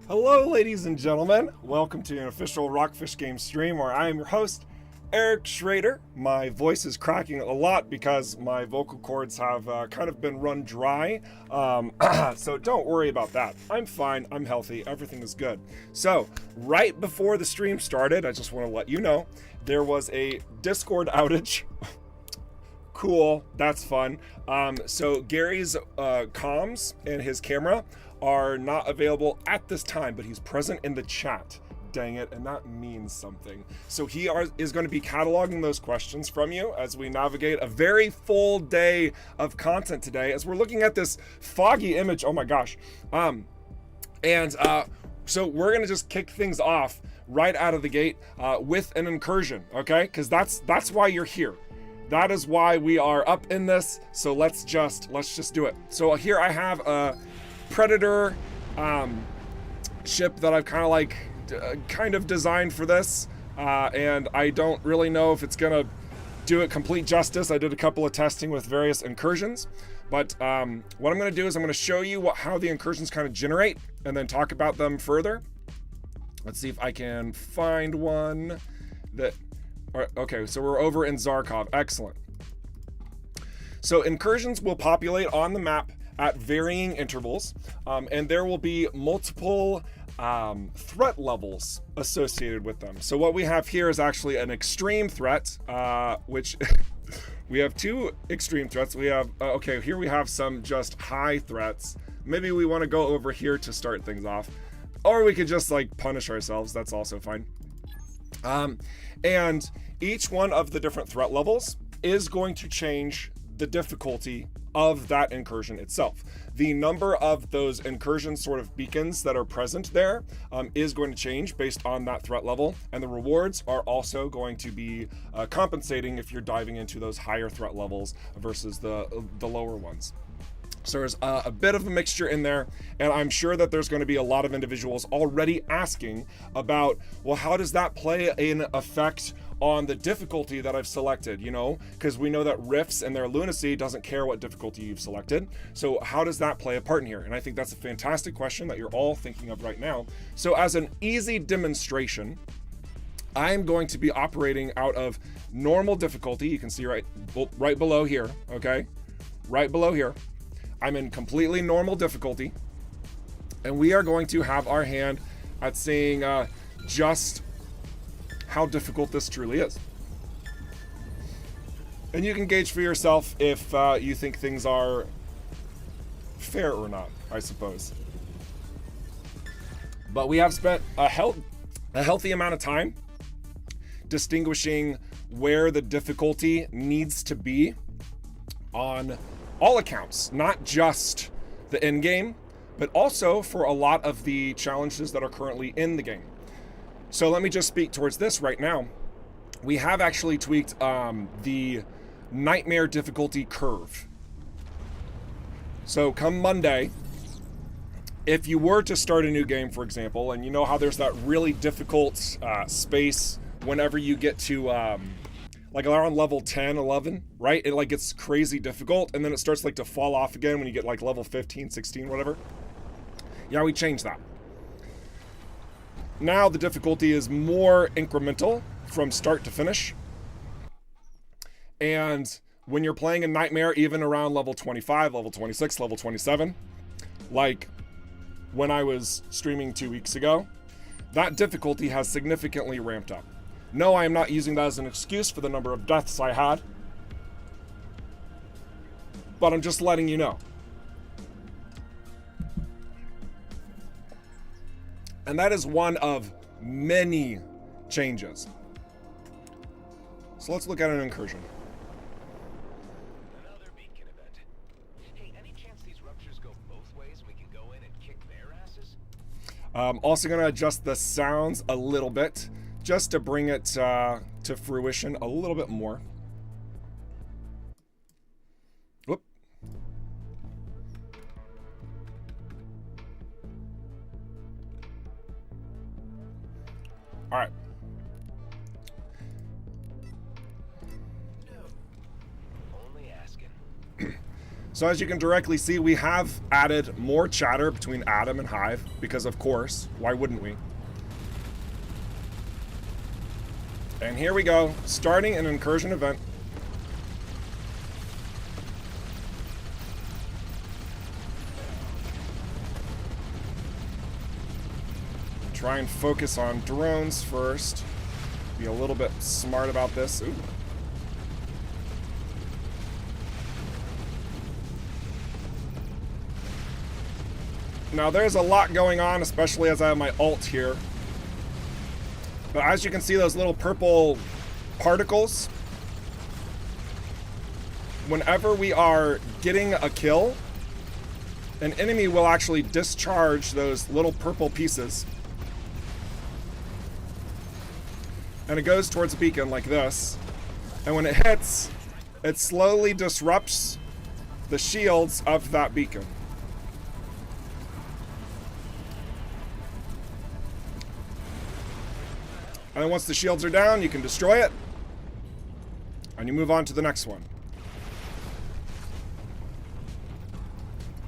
Hello, ladies and gentlemen. Welcome to an official Rockfish Game stream where I am your host, Eric Schrader. My voice is cracking a lot because my vocal cords have kind of been run dry. So don't worry about that. I'm fine. I'm healthy. Everything is good. So right before the stream started, I just want to let you know there was a Discord outage. Cool. That's fun. So Gary's comms and his camera are not available at this time, but he's present in the chat. Dang it, and that means something. So he is going to be cataloging those questions from you as we navigate a very full day of content today, as we're looking at this foggy image. Oh my gosh. So we're going to just kick things off right out of the gate with an incursion, okay? Because that's why you're here. That is why we are up in this. So let's just do it. So here I have a Predator ship that I've kind of designed for this, and I don't really know if it's gonna do it complete justice. I did a couple of testing with various incursions, but what I'm gonna do is I'm gonna show you how the incursions kind of generate and then talk about them further. Let's see if I can find one that, all right, okay, so we're over in Zarkov. Excellent. So incursions will populate on the map at varying intervals, and there will be multiple threat levels associated with them. So what we have here is actually an extreme threat, which we have two extreme threats. We have, okay, here we have some just high threats. Maybe we want to go over here to start things off, or we could just like punish ourselves. That's also fine. And each one of the different threat levels is going to change the difficulty of that incursion itself. The number of those incursion sort of beacons that are present there is going to change based on that threat level, and the rewards are also going to be compensating if you're diving into those higher threat levels versus the lower ones. So there's a bit of a mixture in there, and I'm sure that there's going to be a lot of individuals already asking about, well, how does that play an effect on the difficulty that I've selected, you know, because we know that Rifts and their lunacy doesn't care what difficulty you've selected. So how does that play a part in here? And I think that's a fantastic question that you're all thinking of right now. So as an easy demonstration, I'm going to be operating out of normal difficulty. You can see right below here, okay? Right below here. I'm in completely normal difficulty, and we are going to have our hand at seeing just how difficult this truly is. And you can gauge for yourself if you think things are fair or not, I suppose. But we have spent a healthy amount of time distinguishing where the difficulty needs to be on all accounts, not just the end game, but also for a lot of the challenges that are currently in the game. So let me just speak towards this right now. We have actually tweaked the nightmare difficulty curve. So come Monday, if you were to start a new game, for example, and you know how there's that really difficult space whenever you get to like around level 10, 11, right? It like gets crazy difficult, and then it starts like to fall off again when you get like level 15, 16, whatever. Yeah, we changed that. Now the difficulty is more incremental from start to finish. And when you're playing a nightmare, even around level 25, level 26, level 27, like when I was streaming 2 weeks ago, that difficulty has significantly ramped up. No, I am not using that as an excuse for the number of deaths I had, but I'm just letting you know. And that is one of many changes. So let's look at an incursion. Another beacon event. Hey, any chance these ruptures go both ways? We can go in and kick their asses? Also going to adjust the sounds a little bit, just to bring it to fruition a little bit more. Whoop. All right. So as you can directly see, we have added more chatter between Adam and Hive, because of course, why wouldn't we? And here we go, starting an incursion event. Try and focus on drones first. Be a little bit smart about this. Ooh. Now there's a lot going on, especially as I have my ult here. But as you can see, those little purple particles, whenever we are getting a kill, an enemy will actually discharge those little purple pieces. And it goes towards a beacon like this. And when it hits, it slowly disrupts the shields of that beacon. And then once the shields are down, you can destroy it. And you move on to the next one.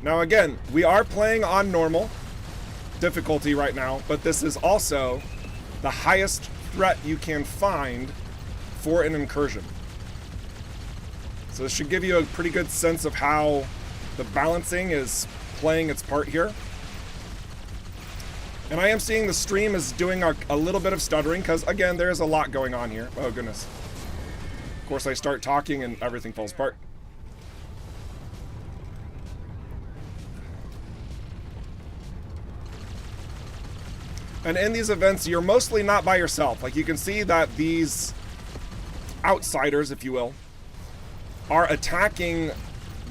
Now again, we are playing on normal difficulty right now, but this is also the highest threat you can find for an incursion. So this should give you a pretty good sense of how the balancing is playing its part here. And I am seeing the stream is doing a little bit of stuttering because, again, there's a lot going on here. Oh, goodness. Of course, I start talking and everything falls apart. And in these events, you're mostly not by yourself. Like, you can see that these outsiders, if you will, are attacking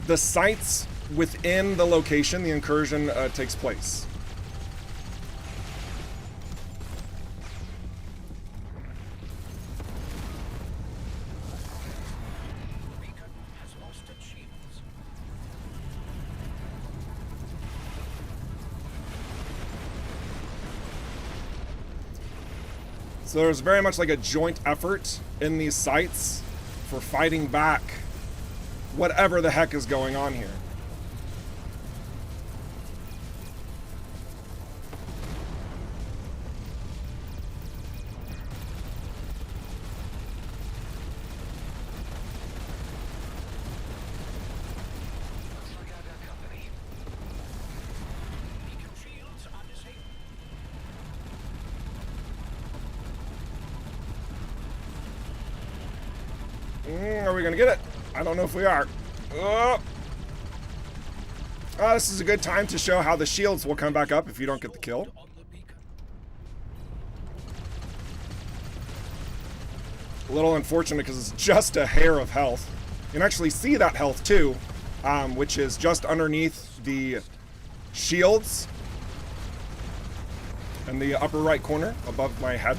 the sites within the location the incursion takes place. So there's very much like a joint effort in these sites for fighting back whatever the heck is going on here. Are we gonna get it? I don't know if we are. This is a good time to show how the shields will come back up if you don't get the kill. A little unfortunate because it's just a hair of health. You can actually see that health too, which is just underneath the shields in the upper right corner above my head.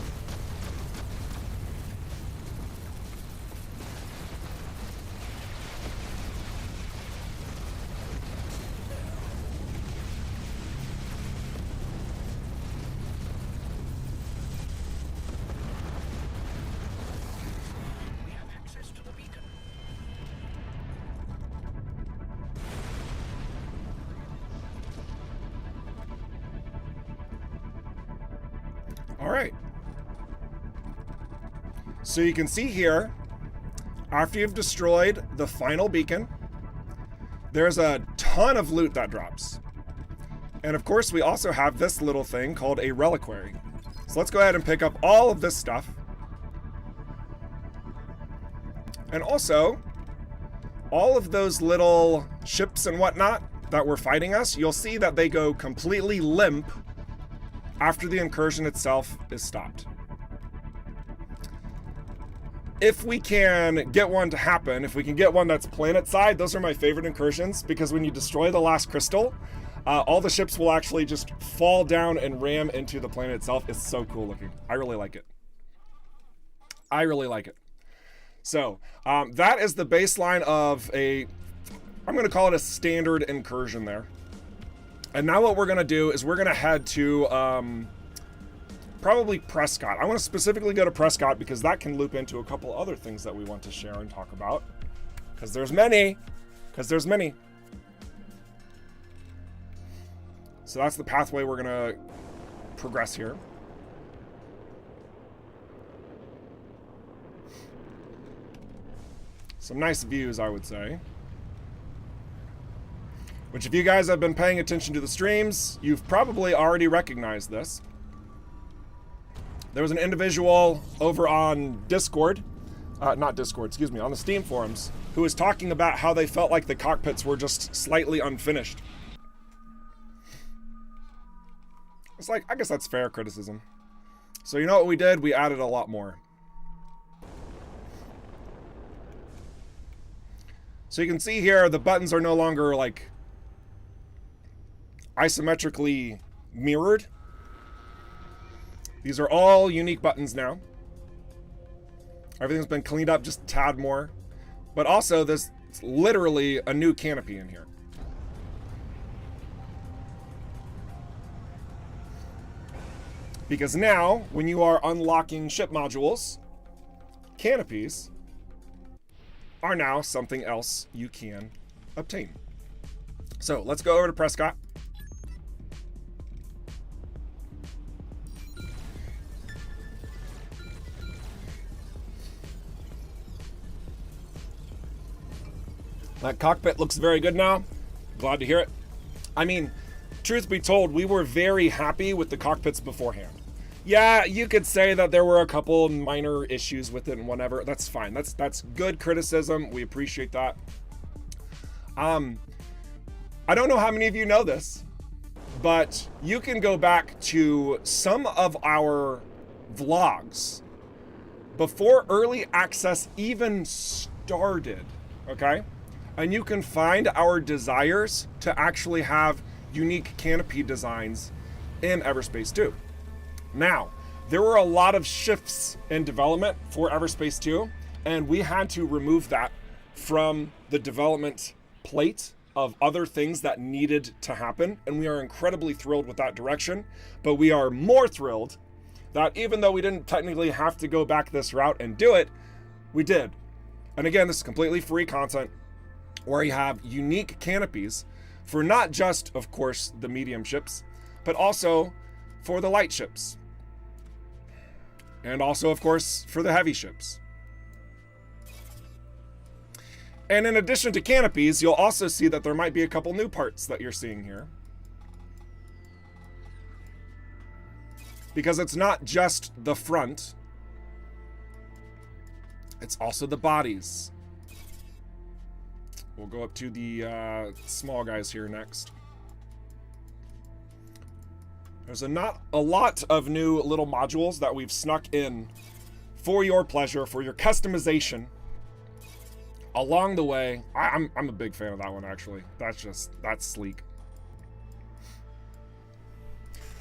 Alright, so you can see here, after you've destroyed the final beacon, there's a ton of loot that drops. And of course, we also have this little thing called a reliquary. So let's go ahead and pick up all of this stuff. And also, all of those little ships and whatnot that were fighting us, you'll see that they go completely limp after the incursion itself is stopped. If we can get one to happen, if we can get one that's planet side, those are my favorite incursions, because when you destroy the last crystal, all the ships will actually just fall down and ram into the planet itself. It's so cool looking. I really like it. I really like it. So that is the baseline of a, I'm going to call it a standard incursion there. And now what we're going to do is we're going to head to probably Prescott. I want to specifically go to Prescott because that can loop into a couple other things that we want to share and talk about. Because there's many. So that's the pathway we're gonna progress here. Some nice views, I would say. Which, if you guys have been paying attention to the streams, you've probably already recognized this. There was an individual over on Discord, not Discord, excuse me, on the Steam forums, who was talking about how they felt like the cockpits were just slightly unfinished. It's like, I guess that's fair criticism. So you know what we did? We added a lot more. So you can see here, the buttons are no longer like isometrically mirrored. These are all unique buttons now. Everything's been cleaned up just a tad more. But also, there's literally a new canopy in here. Because now, when you are unlocking ship modules, canopies are now something else you can obtain. So let's go over to Prescott. That cockpit looks very good now. Glad to hear it. I mean, truth be told, we were very happy with the cockpits beforehand. Yeah, you could say that there were a couple minor issues with it and whatever. That's fine. That's good criticism. We appreciate that. I don't know how many of you know this, but you can go back to some of our vlogs before early access even started, okay? And you can find our desires to actually have unique canopy designs in EVERSPACE 2. Now, there were a lot of shifts in development for EVERSPACE 2, and we had to remove that from the development plate of other things that needed to happen, and we are incredibly thrilled with that direction. But we are more thrilled that even though we didn't technically have to go back this route and do it, we did. And again, this is completely free content where you have unique canopies for not just, of course, the medium ships, but also for the light ships. And also, of course, for the heavy ships. And in addition to canopies, you'll also see that there might be a couple new parts that you're seeing here. Because it's not just the front, it's also the bodies. We'll go up to the small guys here next. There's not a lot of new little modules that we've snuck in for your pleasure, for your customization along the way. I'm a big fan of that one, actually. That's sleek.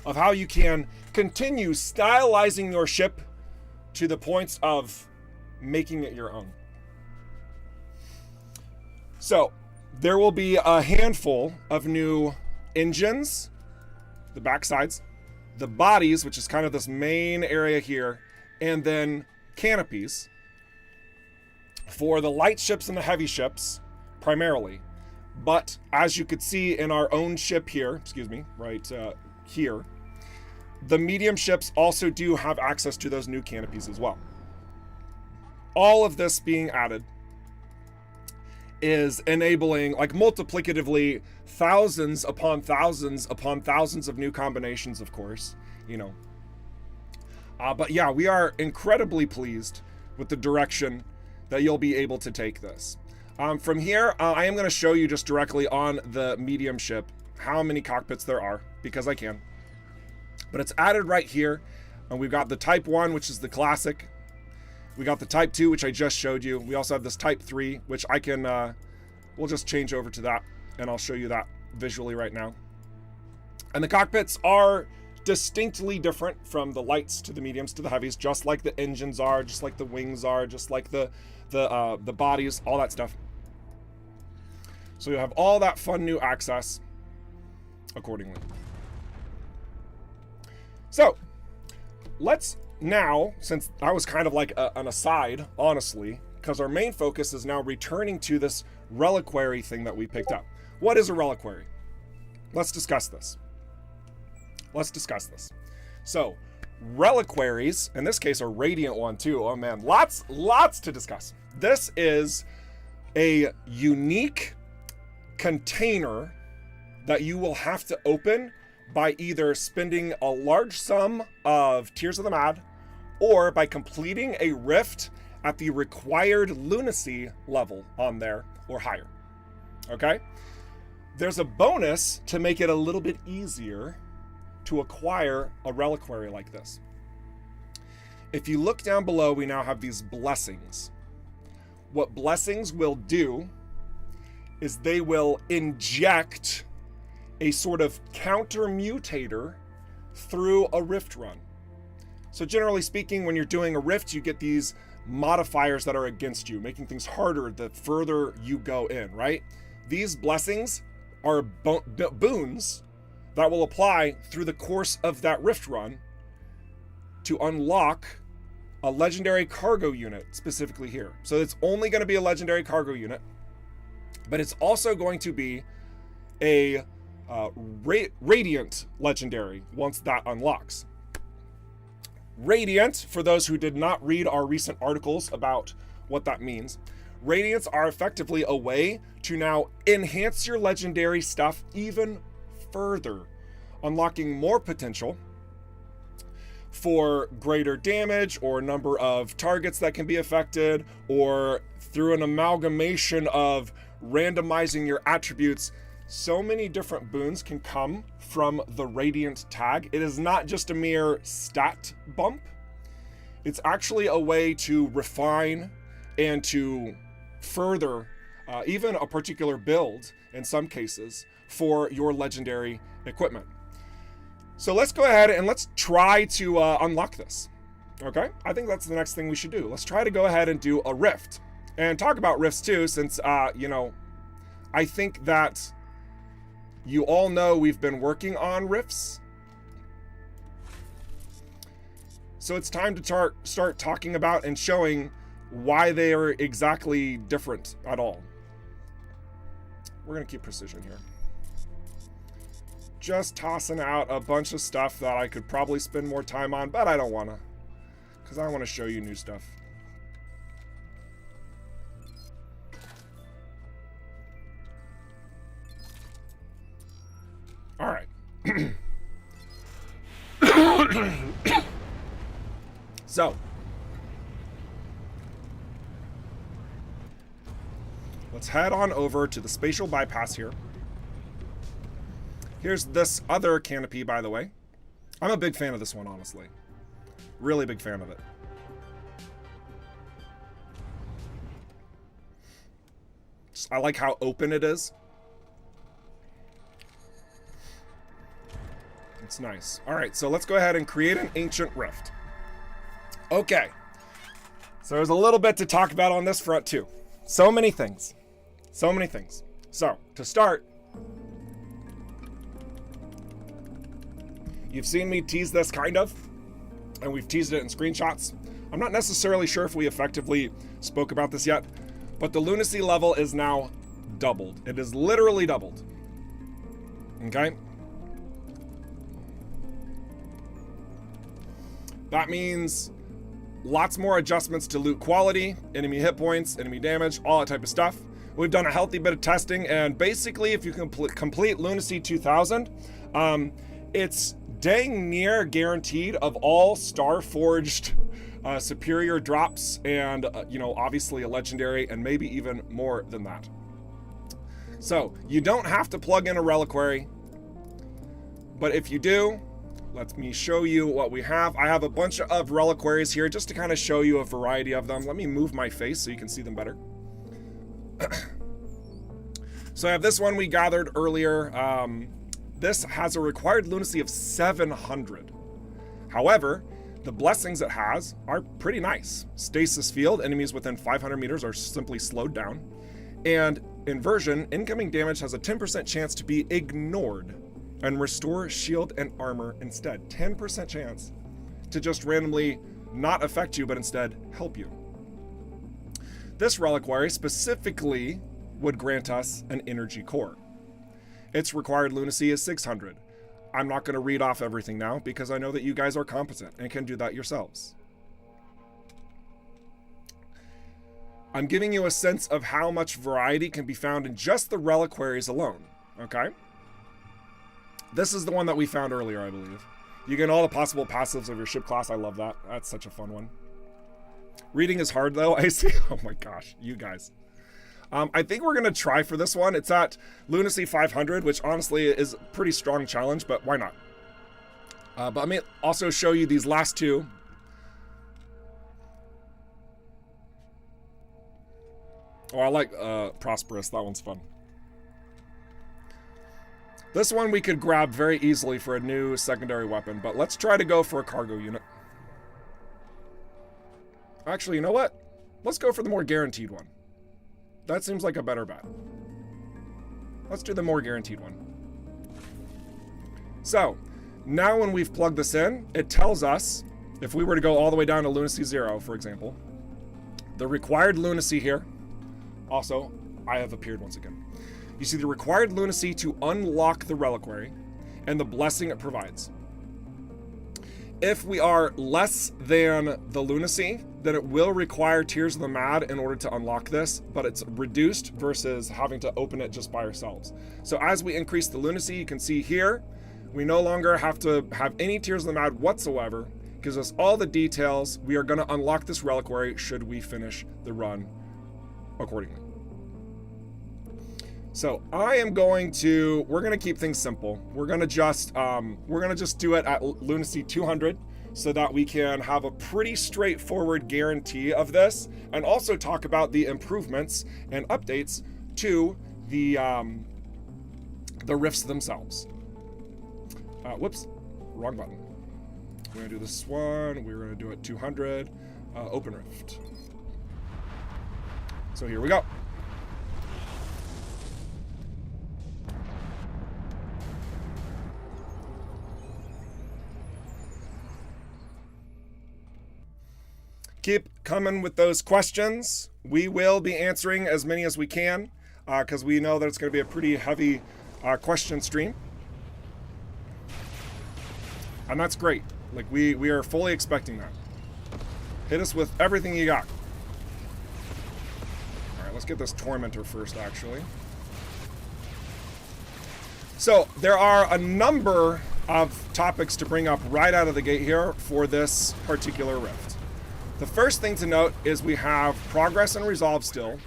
Of how you can continue stylizing your ship to the points of making it your own. So, there will be a handful of new engines, the backsides, the bodies, which is kind of this main area here, and then canopies for the light ships and the heavy ships, primarily. But as you could see in our own ship here, excuse me, right here, the medium ships also do have access to those new canopies as well. All of this being added is enabling, like, multiplicatively thousands upon thousands upon thousands of new combinations, of course, you know. But yeah, we are incredibly pleased with the direction that you'll be able to take this. From here, I am going to show you just directly on the medium ship how many cockpits there are, because I can. But it's added right here, and we've got the Type 1, which is the classic. We got the Type 2, which I just showed you. We also have this Type 3, which I can, we'll just change over to that, and I'll show you that visually right now. And the cockpits are distinctly different from the lights to the mediums to the heavies, just like the engines are, just like the wings are, just like the bodies, all that stuff. So you'll have all that fun new access accordingly. So, let's now, since that was kind of like an aside, honestly, because our main focus is now returning to this reliquary thing that we picked up. What is a reliquary? Let's discuss this. let's discuss this. So, reliquaries, in this case a radiant one too. Oh man, lots to discuss. This is a unique container that you will have to open by either spending a large sum of Tears of the Mad or by completing a rift at the required lunacy level on there or higher. Okay? There's a bonus to make it a little bit easier to acquire a reliquary like this. If you look down below, we now have these blessings. What blessings will do is they will inject a sort of counter mutator through a rift run. So generally speaking, when you're doing a rift, you get these modifiers that are against you, making things harder the further you go in, right? These blessings are boons that will apply through the course of that rift run to unlock a legendary cargo unit, specifically here. So it's only going to be a legendary cargo unit, but it's also going to be a radiant legendary once that unlocks. Radiant, for those who did not read our recent articles about what that means, radiants are effectively a way to now enhance your legendary stuff even further, unlocking more potential for greater damage or number of targets that can be affected, or through an amalgamation of randomizing your attributes. So many different boons can come from the Radiant tag. It is not just a mere stat bump. It's actually a way to refine and to further even a particular build, in some cases, for your legendary equipment. So let's go ahead and let's try to unlock this. Okay? I think that's the next thing we should do. Let's try to go ahead and do a rift. And talk about rifts too, since, you know, I think that you all know we've been working on rifts. So it's time to start talking about and showing why they are exactly different at all. We're going to keep precision here. Just tossing out a bunch of stuff that I could probably spend more time on, but I don't want to, because I want to show you new stuff. All right. So, let's head on over to the spatial bypass here. Here's this other canopy, by the way. I'm a big fan of this one, honestly. Really big fan of it. I like how open it is. It's nice. All right, so let's go ahead and create an ancient rift. Okay. So there's a little bit to talk about on this front, too. So many things. So many things. So, to start, you've seen me tease this kind of, and we've teased it in screenshots. I'm not necessarily sure if we effectively spoke about this yet, but the lunacy level is now doubled. It is literally doubled. Okay? That means lots more adjustments to loot quality, enemy hit points, enemy damage, all that type of stuff. We've done a healthy bit of testing, and basically if you complete Lunacy 2000, it's dang near guaranteed of all Star-forged superior drops and, you know, obviously a legendary and maybe even more than that. So, you don't have to plug in a reliquary, but if you do, let me show you what we have. I have a bunch of reliquaries here just to kind of show you a variety of them. Let me move my face so you can see them better. So I have this one we gathered earlier. This has a required lunacy of 700. However, the blessings it has are pretty nice. Stasis field, enemies within 500 meters are simply slowed down. And inversion, incoming damage has a 10% chance to be ignored and restore shield and armor instead. 10% chance to just randomly not affect you, but instead help you. This reliquary specifically would grant us an energy core. Its required lunacy is 600. I'm not going to read off everything now because I know that you guys are competent and can do that yourselves. I'm giving you a sense of how much variety can be found in just the reliquaries alone, okay? This is the one that we found earlier, I believe. You get all the possible passives of your ship class. I love that. That's such a fun one. Reading is hard, though. I see. Oh my gosh, you guys. I think we're going to try for this one. It's at Lunacy 500, which honestly is a pretty strong challenge, but why not? But I may also show you these last two. Oh, I like Prosperous. That one's fun. This one we could grab very easily for a new secondary weapon, but let's try to go for a cargo unit. Actually, you know what? Let's go for the more guaranteed one. That seems like a better bet. Let's do the more guaranteed one. So, now when we've plugged this in, it tells us, if we were to go all the way down to Lunacy 0, for example, the required lunacy here. Also, I have appeared once again. You see the required lunacy to unlock the reliquary and the blessing it provides. If we are less than the lunacy, then it will require Tears of the Mad in order to unlock this, but it's reduced versus having to open it just by ourselves. So as we increase the lunacy, you can see here, we no longer have to have any Tears of the Mad whatsoever. It gives us all the details. We are going to unlock this reliquary should we finish the run accordingly. So I am going to, we're going to keep things simple. We're going to just do it at lunacy 200 so that we can have a pretty straightforward guarantee of this, and also talk about the improvements and updates to the rifts themselves. Whoops, wrong button. We're going to do this one. We're going to do it 200, open rift. So here we go. Keep coming with those questions. We will be answering as many as we can because we know that it's going to be a pretty heavy question stream. And that's great. Like we are fully expecting that. Hit us with everything you got. All right, let's get this Tormentor first, actually. So there are a number of topics to bring up right out of the gate here for this particular rift. The first thing to note is we have progress and resolve still,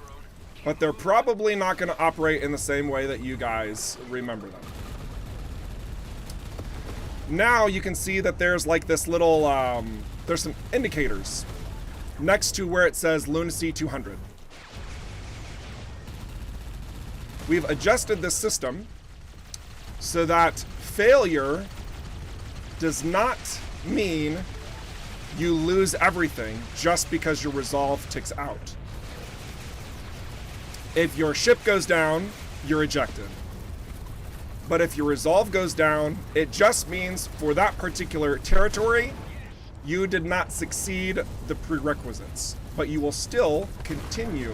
but they're probably not going to operate in the same way that you guys remember them. Now you can see that there's like this little, there's some indicators next to where it says Lunacy 200. We've adjusted this system so that failure does not mean you lose everything just because your resolve ticks out. If your ship goes down, you're ejected. But if your resolve goes down, it just means for that particular territory, you did not succeed the prerequisites, but you will still continue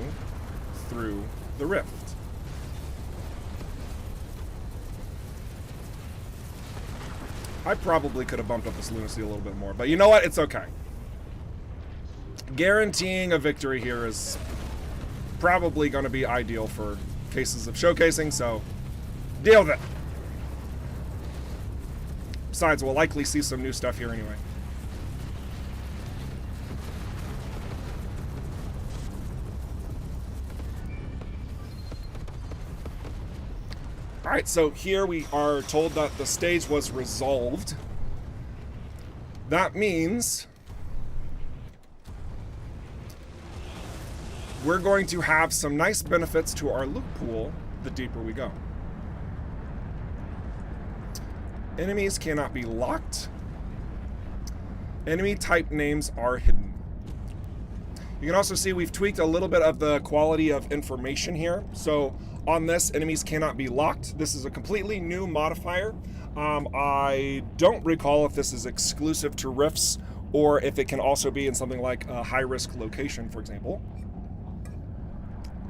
through the rift. I probably could have bumped up this lunacy a little bit more, but you know what? It's okay. Guaranteeing a victory here is probably going to be ideal for cases of showcasing, so deal with it. Besides, we'll likely see some new stuff here anyway. Alright, so here we are told that the stage was resolved. That means we're going to have some nice benefits to our loot pool the deeper we go. Enemies cannot be locked. Enemy type names are hidden. You can also see we've tweaked a little bit of the quality of information here. So on this, enemies cannot be locked. This is a completely new modifier. I don't recall if this is exclusive to rifts or if it can also be in something like a high-risk location, for example.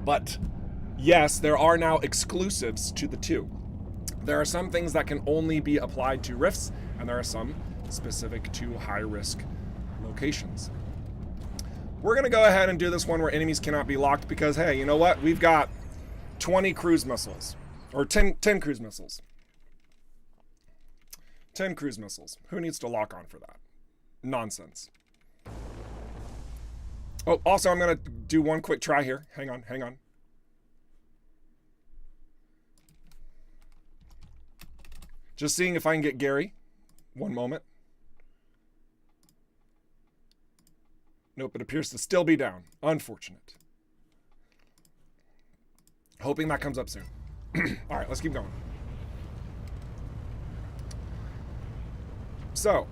But yes, there are now exclusives to the two. There are some things that can only be applied to rifts, and there are some specific to high-risk locations. We're going to go ahead and do this one where enemies cannot be locked because, hey, you know what? We've got 20 cruise missiles. Or 10 cruise missiles. 10 cruise missiles. Who needs to lock on for that? Nonsense. Oh, also, I'm going to do one quick try here. Hang on, hang on. Just seeing if I can get Gary. One moment. Nope, it appears to still be down. Unfortunate. Hoping that comes up soon. All right, let's keep going. So,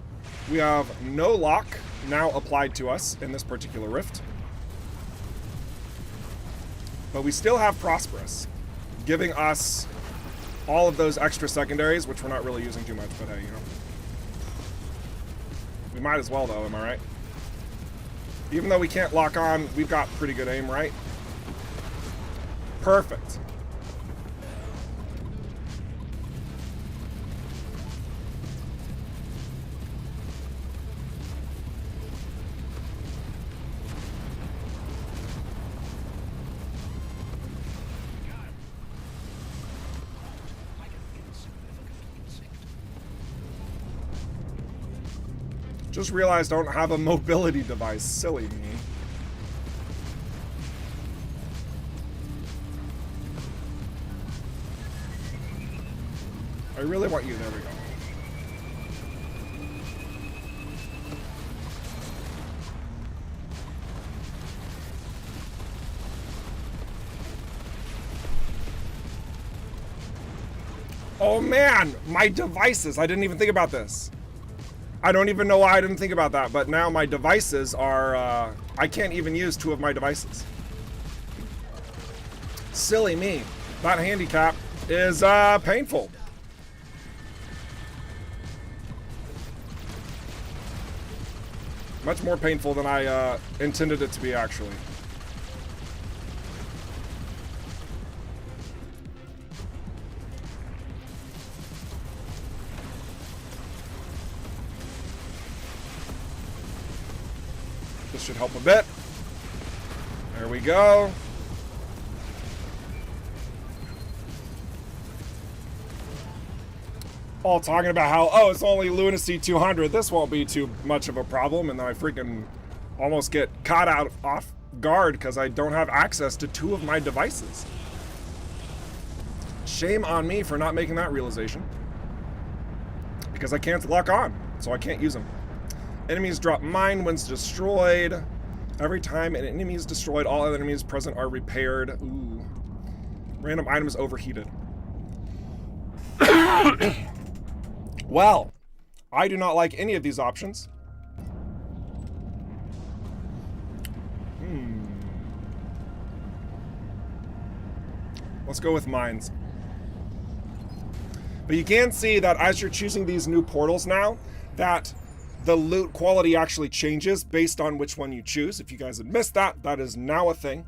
we have no lock now applied to us in this particular rift. But we still have Prosperous, giving us all of those extra secondaries, which we're not really using too much, but hey, you know. We might as well, though, am I right? Even though we can't lock on, we've got pretty good aim, right? Perfect. Just realized I don't have a mobility device. Silly me. I really want you. There we go. Oh man, my devices. I didn't even think about this. I don't even know why I didn't think about that, but now my devices are, I can't even use 2 of my devices. Silly me. That handicap is painful. Much more painful than I intended it to be, actually. This should help a bit. There we go. All talking about how, oh, it's only Lunacy 200. This won't be too much of a problem. And then I freaking almost get caught out off guard because I don't have access to 2 of my devices. Shame on me for not making that realization. Because I can't lock on, so I can't use them. Enemies drop mine when destroyed. Every time an enemy is destroyed, all other enemies present are repaired. Ooh. Random items overheated. Well, I do not like any of these options. Let's go with mines. But you can see that as you're choosing these new portals now, that the loot quality actually changes based on which one you choose. If you guys had missed that, that is now a thing.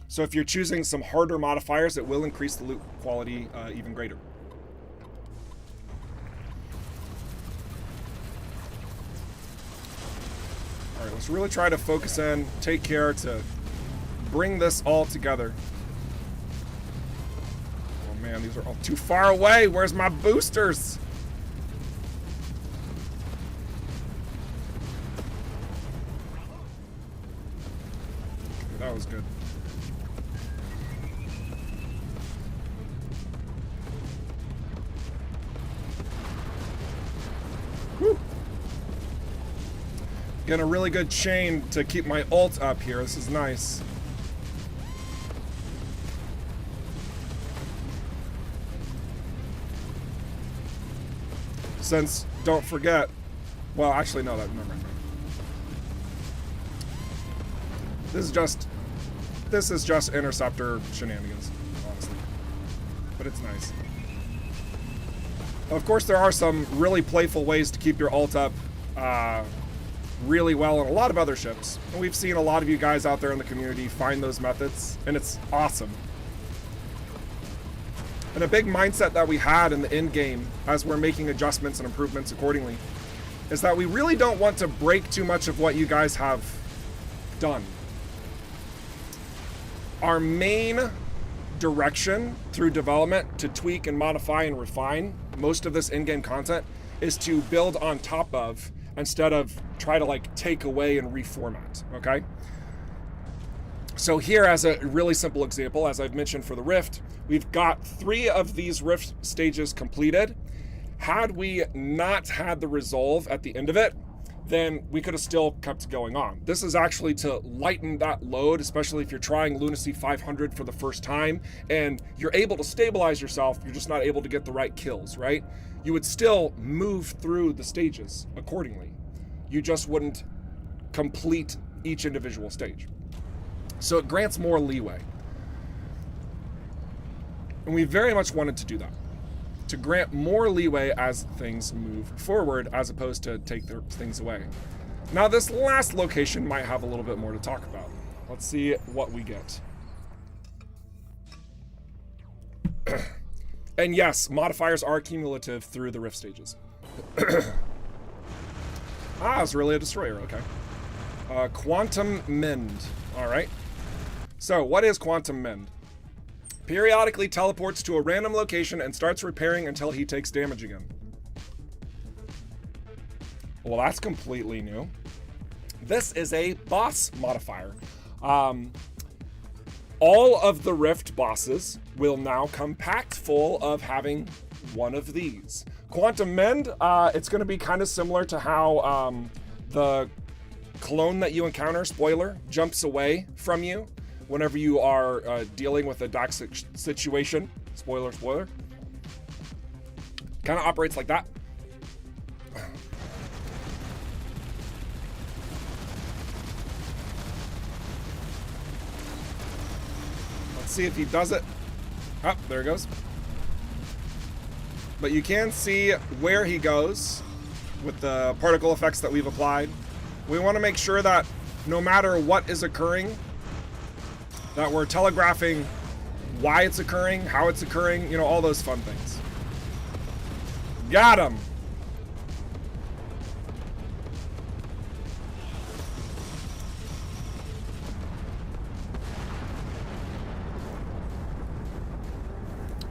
So if you're choosing some harder modifiers, it will increase the loot quality even greater. All right, let's really try to focus in, take care to bring this all together. Oh man, these are all too far away. Where's my boosters? That was good. Whew. Getting a really good chain to keep my ult up here. This is nice. Since, don't forget, well, actually, no, that, never mind. This is just interceptor shenanigans, honestly. But it's nice. Of course, there are some really playful ways to keep your ult up really well on a lot of other ships. And we've seen a lot of you guys out there in the community find those methods, and it's awesome. And a big mindset that we had in the end game, as we're making adjustments and improvements accordingly, is that we really don't want to break too much of what you guys have done. Our main direction through development to tweak and modify and refine most of this in-game content is to build on top of, instead of try to like take away and reformat, okay? So here, as a really simple example, as I've mentioned for the Rift, we've got 3 of these Rift stages completed. Had we not had the resolve at the end of it, then we could have still kept going on. This is actually to lighten that load, especially if you're trying Lunacy 500 for the first time and you're able to stabilize yourself, you're just not able to get the right kills, right? You would still move through the stages accordingly. You just wouldn't complete each individual stage. So it grants more leeway. And we very much wanted to do that, to grant more leeway as things move forward, as opposed to take their things away. Now, this last location might have a little bit more to talk about. Let's see what we get. And yes, modifiers are cumulative through the Rift stages. It's really a destroyer, okay. Quantum Mend, all right. So what is Quantum Mend? Periodically teleports to a random location and starts repairing until he takes damage again. Well, that's completely new. This is a boss modifier. All of the Rift bosses will now come packed full of having one of these. Quantum Mend, it's going to be kind of similar to how the clone that you encounter, spoiler, jumps away from you whenever you are dealing with a dark situation. Spoiler, spoiler. Kind of operates like that. Let's see if he does it. Oh, there he goes. But you can see where he goes with the particle effects that we've applied. We want to make sure that no matter what is occurring, that we're telegraphing why it's occurring, how it's occurring, you know, all those fun things. Got him.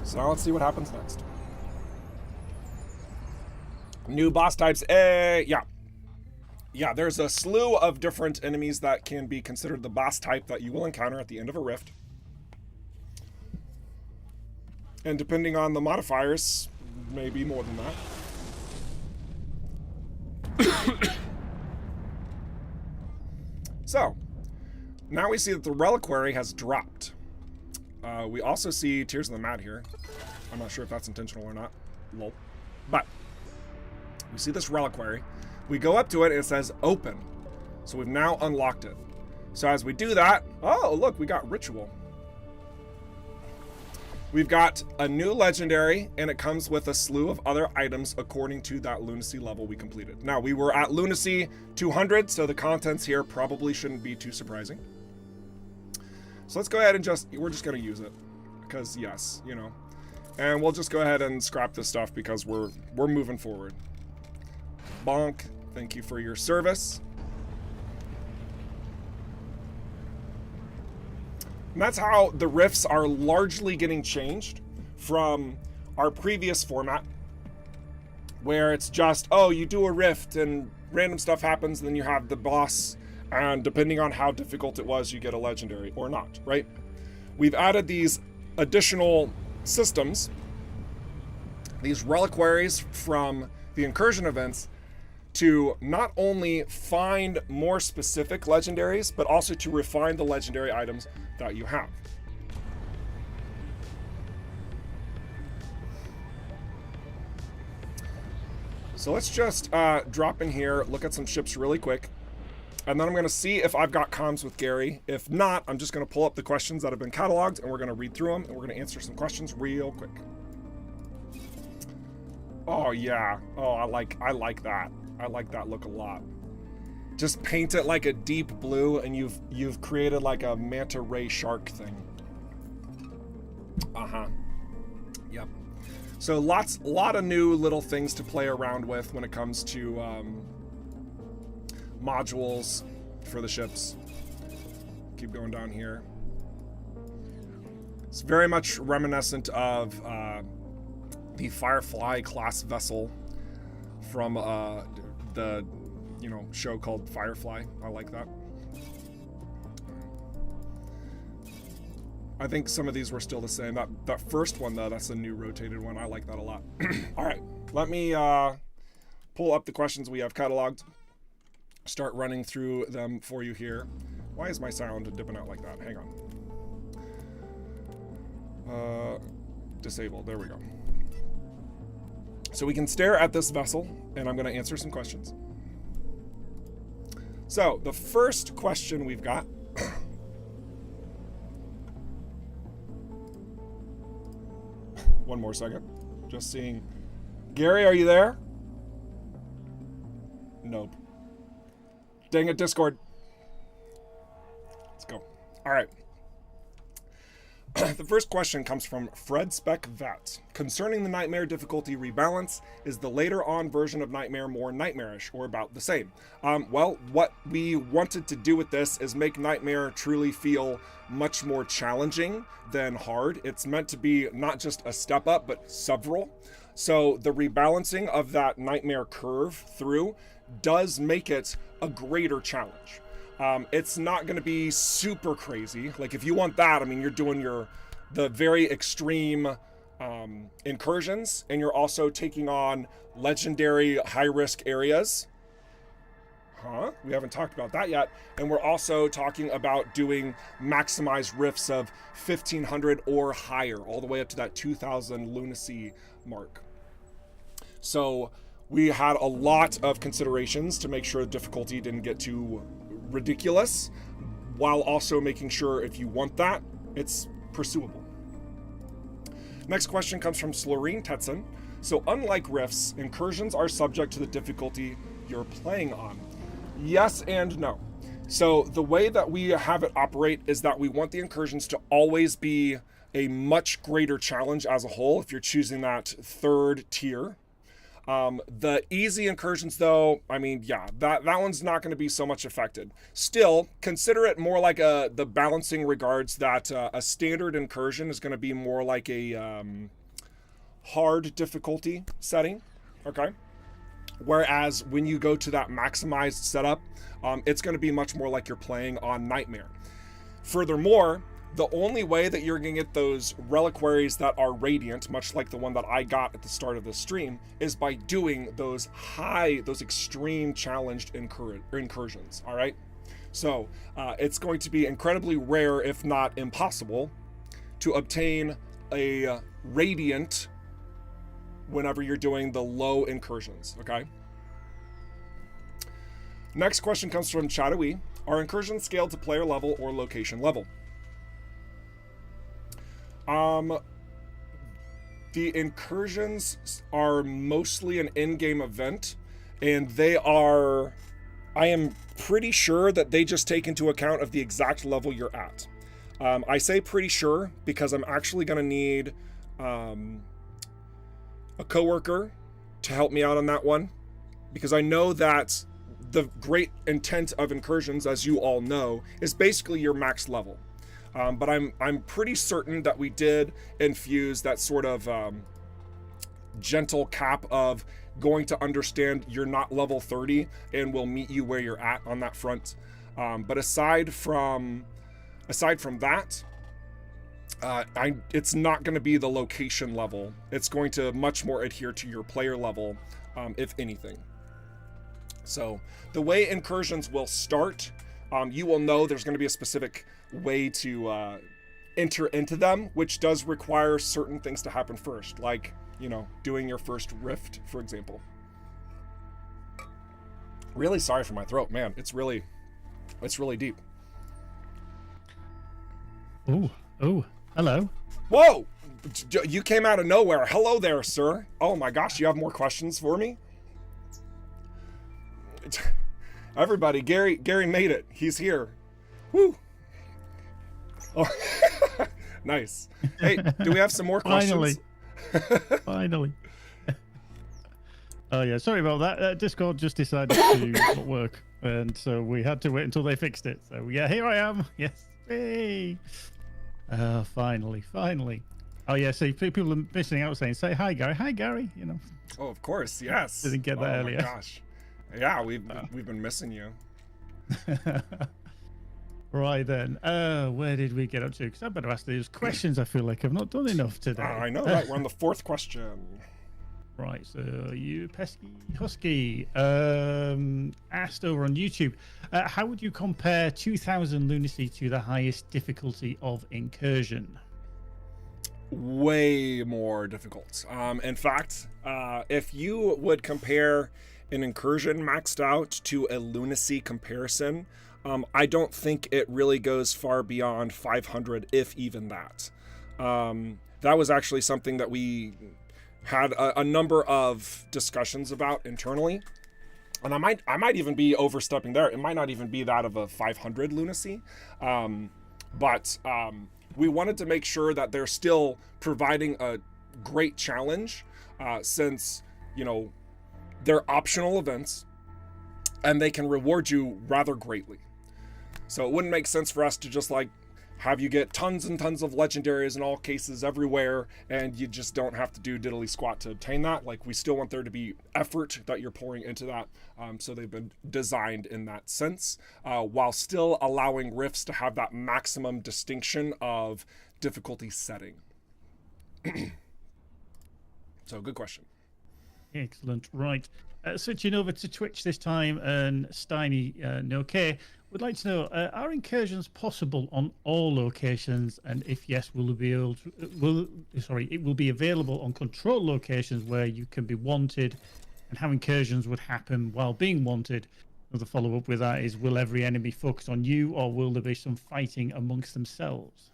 So now let's see what happens next. New boss types. Yeah, there's a slew of different enemies that can be considered the boss type that you will encounter at the end of a Rift. And depending on the modifiers, maybe more than that. So, now we see that the Reliquary has dropped. We also see Tears in the Mat here. I'm not sure if that's intentional or not. Lol. But we see this Reliquary. We go up to it and it says open. So we've now unlocked it. So as we do that, oh look, we got Ritual. We've got a new legendary and it comes with a slew of other items according to that lunacy level we completed. Now we were at lunacy 200, so the contents here probably shouldn't be too surprising. So let's go ahead and we're just gonna use it because yes, you know, and we'll just go ahead and scrap this stuff because we're moving forward. Bonk, thank you for your service. And that's how the rifts are largely getting changed from our previous format, where it's just, oh, you do a rift and random stuff happens, and then you have the boss, and depending on how difficult it was, you get a legendary or not, right? We've added these additional systems, these reliquaries from the Incursion events, to not only find more specific legendaries, but also to refine the legendary items that you have. So let's just drop in here, look at some ships really quick, and then I'm going to see if I've got comms with Gary. If not, I'm just going to pull up the questions that have been cataloged, and we're going to read through them, and we're going to answer some questions real quick. Oh yeah, oh I like that. I like that look a lot. Just paint it like a deep blue and you've created like a manta ray shark thing. Uh-huh. Yep. So a lot of new little things to play around with when it comes to modules for the ships. Keep going down here. It's very much reminiscent of the Firefly class vessel from the show called Firefly. I like that. I think some of these were still the same. That first one though, that's a new rotated one. I like that a lot. All right, let me pull up the questions we have cataloged. Start running through them for you here. Why is my sound dipping out like that? Hang on. Disable. There we go. So we can stare at this vessel, and I'm going to answer some questions. So the first question we've got. One more second. Just seeing. Gary, are you there? Nope. Dang it, Discord. Let's go. All right. The first question comes from Fred Spec Vat. Concerning the Nightmare difficulty rebalance, is the later on version of Nightmare more nightmarish or about the same? Well, what we wanted to do with this is make Nightmare truly feel much more challenging than hard. It's meant to be not just a step up, but several. So the rebalancing of that Nightmare curve through does make it a greater challenge. It's not going to be super crazy. Like if you want that, I mean, you're doing the very extreme incursions, and you're also taking on legendary high-risk areas. We haven't talked about that yet. And we're also talking about doing maximized rifts of 1,500 or higher, all the way up to that 2,000 lunacy mark. So we had a lot of considerations to make sure the difficulty didn't get too ridiculous, while also making sure if you want that, it's pursuable. Next question comes from Sloreen Tetson. So unlike rifts, incursions are subject to the difficulty you're playing on. Yes and no. So the way that we have it operate is that we want the incursions to always be a much greater challenge as a whole if you're choosing that third tier. The easy incursions though, I mean, yeah, that one's not going to be so much affected. Still, consider it more like the balancing regards that a standard incursion is going to be more like a hard difficulty setting, okay? Whereas when you go to that maximized setup, it's going to be much more like you're playing on Nightmare. Furthermore, the only way that you're going to get those reliquaries that are radiant, much like the one that I got at the start of the stream, is by doing those extreme challenged incursions, all right? So it's going to be incredibly rare, if not impossible, to obtain a radiant whenever you're doing the low incursions, okay? Next question comes from Chadawi. Are incursions scaled to player level or location level? The incursions are mostly an in-game event, and I am pretty sure that they just take into account of the exact level you're at. I say pretty sure because I'm actually going to need a coworker to help me out on that one, because I know that the great intent of incursions, as you all know, is basically your max level. But I'm pretty certain that we did infuse that sort of gentle cap of going to understand you're not level 30 and we'll meet you where you're at on that front. But aside from that, it's not going to be the location level. It's going to much more adhere to your player level, if anything. So the way incursions will start, you will know there's going to be a specific way to enter into them, which does require certain things to happen first, like, you know, doing your first rift, for example. Really sorry for my throat, man. It's really deep. Oh, hello. Whoa! You came out of nowhere. Hello there, sir. Oh my gosh, you have more questions for me? Everybody, Gary made it. He's here. Woo! Oh, nice. Hey, do we have some more questions? Finally. Finally. Oh yeah, sorry about that. Discord just decided to not work, and so we had to wait until they fixed it. So yeah, here I am. Yes, hey. Finally. Oh yeah, see, people are missing out saying, "Say hi, Gary." Hi, Gary. You know. Oh, of course, yes. Didn't get that earlier. Oh my gosh. Yeah, we've been missing you. Right then, where did we get up to? Because I better ask these questions. I feel like I've not done enough today. I know, right? We're on the 4th question. Right, so you pesky husky asked over on YouTube, how would you compare 2000 Lunacy to the highest difficulty of Incursion? Way more difficult. In fact, if you would compare an Incursion maxed out to a Lunacy comparison, I don't think it really goes far beyond 500, if even that. That was actually something that we had a number of discussions about internally, and I might even be overstepping there. It might not even be that of a 500 Lunacy, but we wanted to make sure that they're still providing a great challenge, since, you know, they're optional events and they can reward you rather greatly. So it wouldn't make sense for us to just like have you get tons and tons of legendaries in all cases everywhere, and you just don't have to do diddly squat to obtain that. Like, we still want there to be effort that you're pouring into that. So they've been designed in that sense, while still allowing rifts to have that maximum distinction of difficulty setting. So good question. Excellent. Right. Switching over to Twitch this time, and Steiny Noke would like to know, are incursions possible on all locations? And if yes, will it be able to, it will be available on controlled locations where you can be wanted, and how incursions would happen while being wanted? The follow-up with that is, will every enemy focus on you, or will there be some fighting amongst themselves?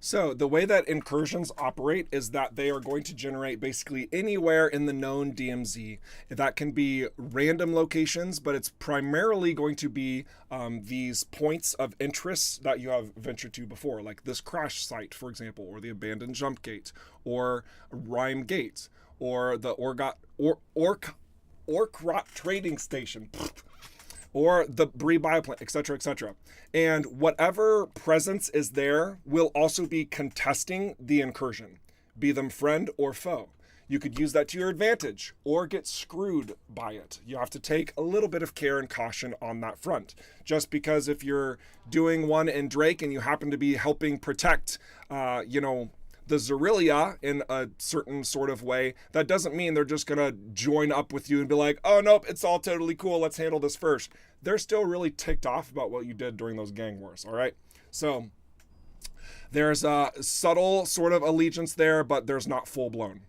So the way that incursions operate is that they are going to generate basically anywhere in the known DMZ. That can be random locations, but it's primarily going to be these points of interest that you have ventured to before, like this crash site, for example, or the abandoned jump gate, or Rhyme Gate, or the Orkrot trading station, or the Bree bioplant, etc., etc. And whatever presence is there will also be contesting the incursion, be them friend or foe. You could use that to your advantage or get screwed by it. You have to take a little bit of care and caution on that front. Just because if you're doing one in Drake and you happen to be helping protect, the Zerilia in a certain sort of way, that doesn't mean they're just gonna join up with you and be like, oh nope, it's all totally cool, let's handle this first. They're still really ticked off about what you did during those gang wars, all right? So there's a subtle sort of allegiance there, but there's not full blown.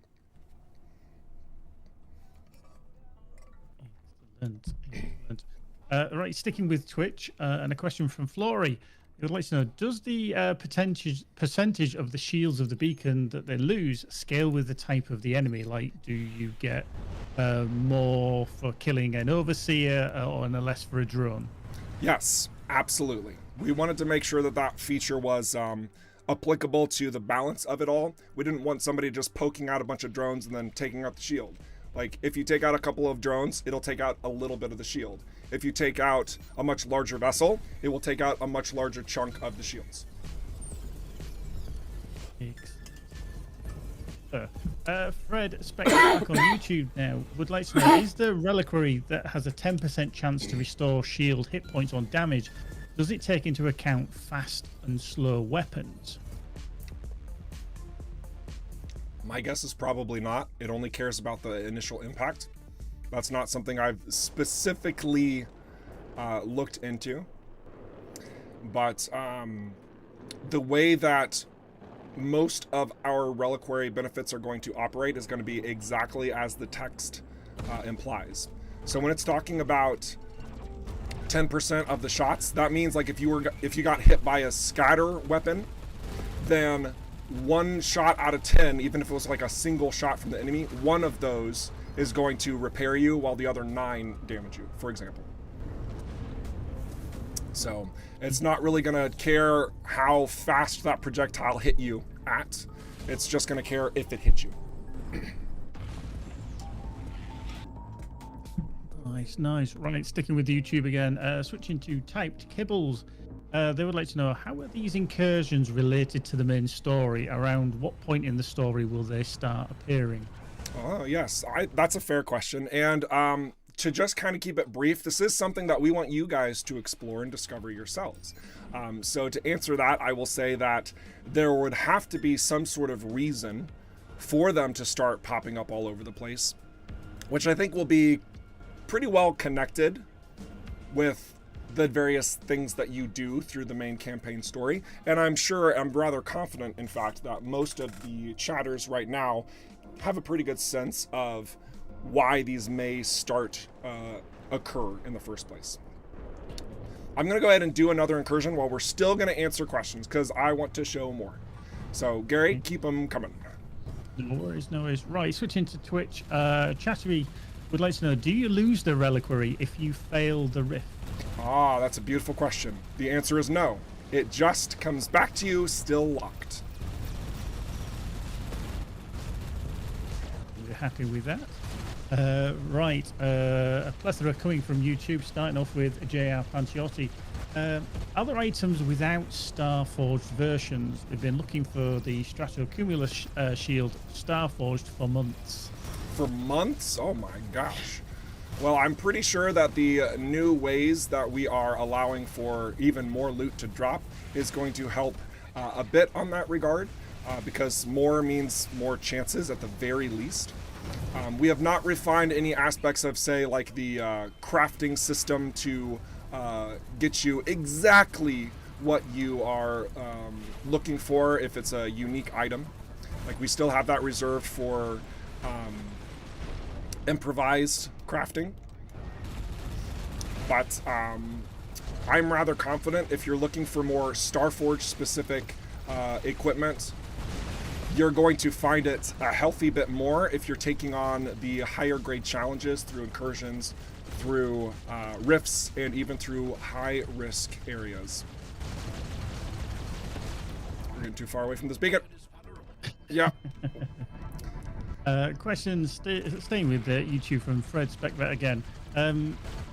Excellent. Right, sticking with Twitch, and a question from Flory. Would like to know, does the percentage of the shields of the beacon that they lose scale with the type of the enemy? Like, do you get more for killing an overseer or less for a drone? Yes, absolutely. We wanted to make sure that that feature was applicable to the balance of it all. We didn't want somebody just poking out a bunch of drones and then taking out the shield. Like, if you take out a couple of drones, it'll take out a little bit of the shield. If you take out a much larger vessel, it will take out a much larger chunk of the shields. Fred Spectac on YouTube now would like to know, is the reliquary that has a 10% chance to restore shield hit points on damage, does it take into account fast and slow weapons? My guess is probably not. It only cares about the initial impact. That's not something I've specifically looked into. But the way that most of our reliquary benefits are going to operate is going to be exactly as the text implies. So when it's talking about 10% of the shots, that means like if you got hit by a scatter weapon, then one shot out of 10, even if it was like a single shot from the enemy, one of those is going to repair you while the other 9 damage you, for example. So it's not really going to care how fast that projectile hit you at. It's just going to care if it hit you. Nice, nice. Right, sticking with YouTube again. Switching to typed kibbles. They would like to know, how are these incursions related to the main story? Around what point in the story will they start appearing? Oh, yes, that's a fair question. And to just kind of keep it brief, this is something that we want you guys to explore and discover yourselves. So to answer that, I will say that there would have to be some sort of reason for them to start popping up all over the place, which I think will be pretty well connected with the various things that you do through the main campaign story. And I'm rather confident, in fact, that most of the chatters right now have a pretty good sense of why these may start occur in the first place. I'm going to go ahead and do another incursion while we're still going to answer questions, because I want to show more. So, Gary, keep them coming. No worries, no worries. Right, switching to Twitch. Chattery would like to know, do you lose the reliquary if you fail the rift? Ah, that's a beautiful question. The answer is no. It just comes back to you still locked. We're happy with that. Right, a plethora coming from YouTube, starting off with JR Panciotti. Other items without Starforged versions, they've been looking for the Stratocumulus shield Starforged for months. For months? Oh my gosh. Well, I'm pretty sure that the new ways that we are allowing for even more loot to drop is going to help a bit on that regard, because more means more chances at the very least. We have not refined any aspects of, say, like the crafting system to get you exactly what you are looking for if it's a unique item. Like, we still have that reserved for improvised crafting. But I'm rather confident if you're looking for more Starforge specific equipment, you're going to find it a healthy bit more if you're taking on the higher grade challenges through incursions, through rifts, and even through high risk areas. We're getting too far away from this beacon. Yeah. Question staying with YouTube from Fred Speckvet again.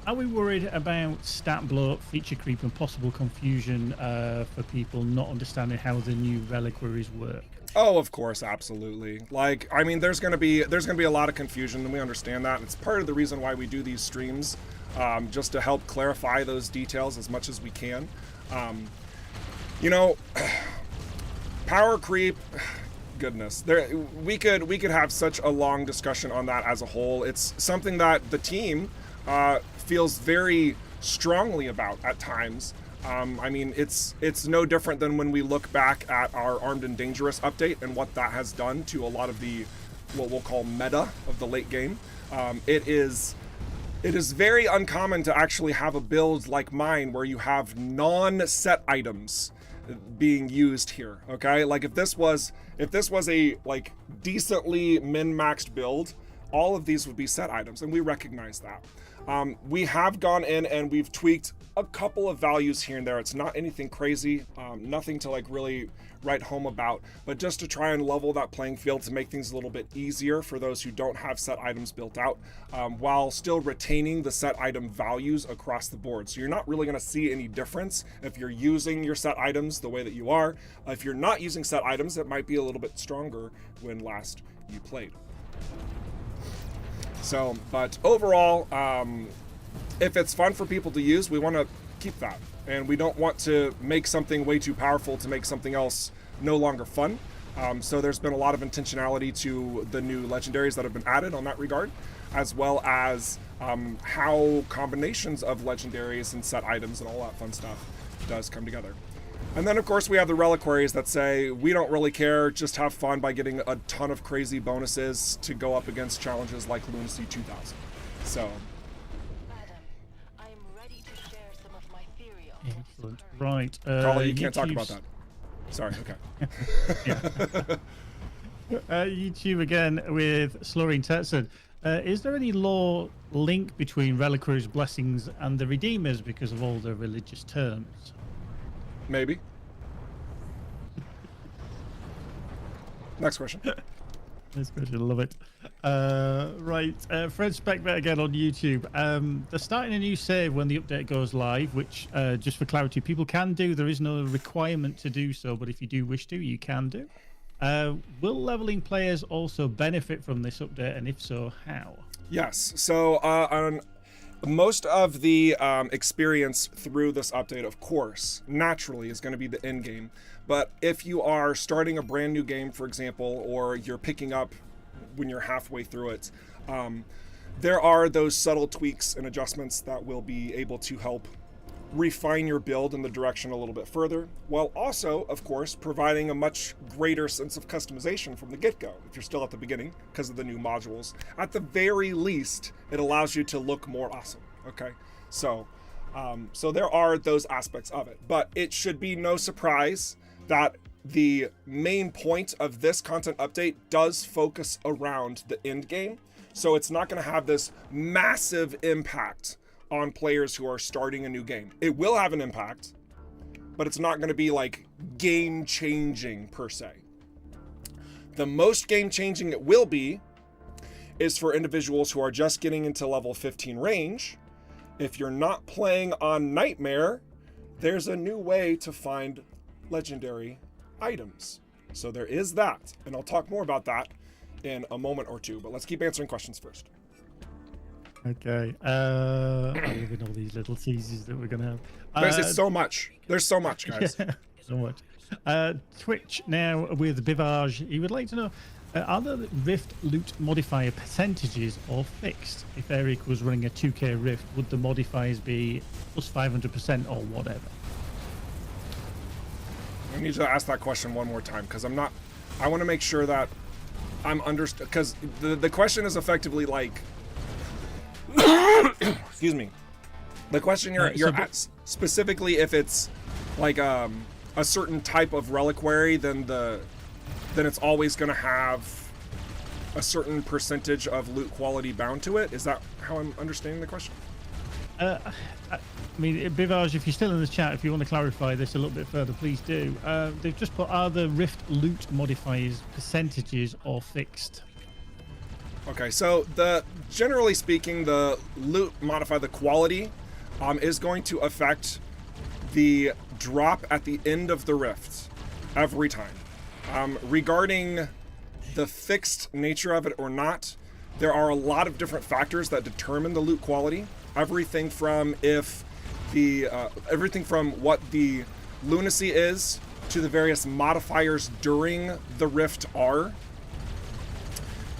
Are we worried about stat bloat, feature creep, and possible confusion for people not understanding how the new reliquaries work? Oh, of course, absolutely. Like, I mean, there's gonna be a lot of confusion, and we understand that. It's part of the reason why we do these streams, just to help clarify those details as much as we can. You know, power creep. Goodness, we could have such a long discussion on that as a whole. It's something that the team feels very strongly about at times. I mean, it's no different than when we look back at our Armed and Dangerous update and what that has done to a lot of the, what we'll call meta of the late game. It is very uncommon to actually have a build like mine where you have non-set items being used here. Okay, like if this was a like decently min-maxed build, all of these would be set items, and we recognize that. We have gone in and we've tweaked a couple of values here and there. It's not anything crazy, nothing to like really write home about, but just to try and level that playing field to make things a little bit easier for those who don't have set items built out, while still retaining the set item values across the board. So you're not really going to see any difference if you're using your set items the way that you are. If you're not using set items, it might be a little bit stronger when last you played. So, but overall, if it's fun for people to use, we want to keep that. And we don't want to make something way too powerful to make something else no longer fun. So there's been a lot of intentionality to the new legendaries that have been added on that regard, as well as how combinations of legendaries and set items and all that fun stuff does come together. And then, of course, we have the reliquaries that say, we don't really care, just have fun by getting a ton of crazy bonuses to go up against challenges like Lunacy 2000. So... Excellent. Right. Carly, you can't talk about that. Sorry, okay. YouTube again with Slurring Tetson. Is there any lore link between Reliquaries' blessings and the Redeemers because of all the religious terms? Maybe. Next question. This question, love it. Right, Fred Speckbet again on YouTube. They're starting a new save when the update goes live, which, just for clarity, people can do. There is no requirement to do so, but if you do wish to, you can do. Will leveling players also benefit from this update, and if so, how? Yes. So on most of the experience through this update, of course, naturally is going to be the end game. But if you are starting a brand new game, for example, or you're picking up when you're halfway through it, there are those subtle tweaks and adjustments that will be able to help refine your build in the direction a little bit further, while also, of course, providing a much greater sense of customization from the get-go, if you're still at the beginning, because of the new modules. At the very least, it allows you to look more awesome, okay? So there are those aspects of it, but it should be no surprise that the main point of this content update does focus around the end game, so it's not going to have this massive impact on players who are starting a new game. It will have an impact, but it's not going to be like game changing per se. The most game changing it will be is for individuals who are just getting into level 15 range. If you're not playing on Nightmare, there's a new way to find legendary items. So there is that, and I'll talk more about that in a moment or two, but let's keep answering questions first. Okay. I love all these little teases that we're gonna have. There's so much. There's so much, guys. Yeah, so much. Twitch now with Bivage. He would like to know: are the Rift loot modifier percentages all fixed? If Eric was running a 2K Rift, would the modifiers be plus 500% or whatever? I need to ask that question one more time because I'm not. I want to make sure that I'm understood, because the question is effectively like. Excuse me. The question you're at, specifically if it's like a certain type of reliquary, then it's always going to have a certain percentage of loot quality bound to it. Is that how I'm understanding the question? I mean, Bivage, if you're still in the chat, if you want to clarify this a little bit further, please do. They've just put, are the Rift loot modifiers percentages or fixed? Okay, so generally speaking, the loot modifier, the quality, is going to affect the drop at the end of the rift every time. Regarding the fixed nature of it or not, there are a lot of different factors that determine the loot quality. Everything from everything from what the lunacy is to the various modifiers during the rift are,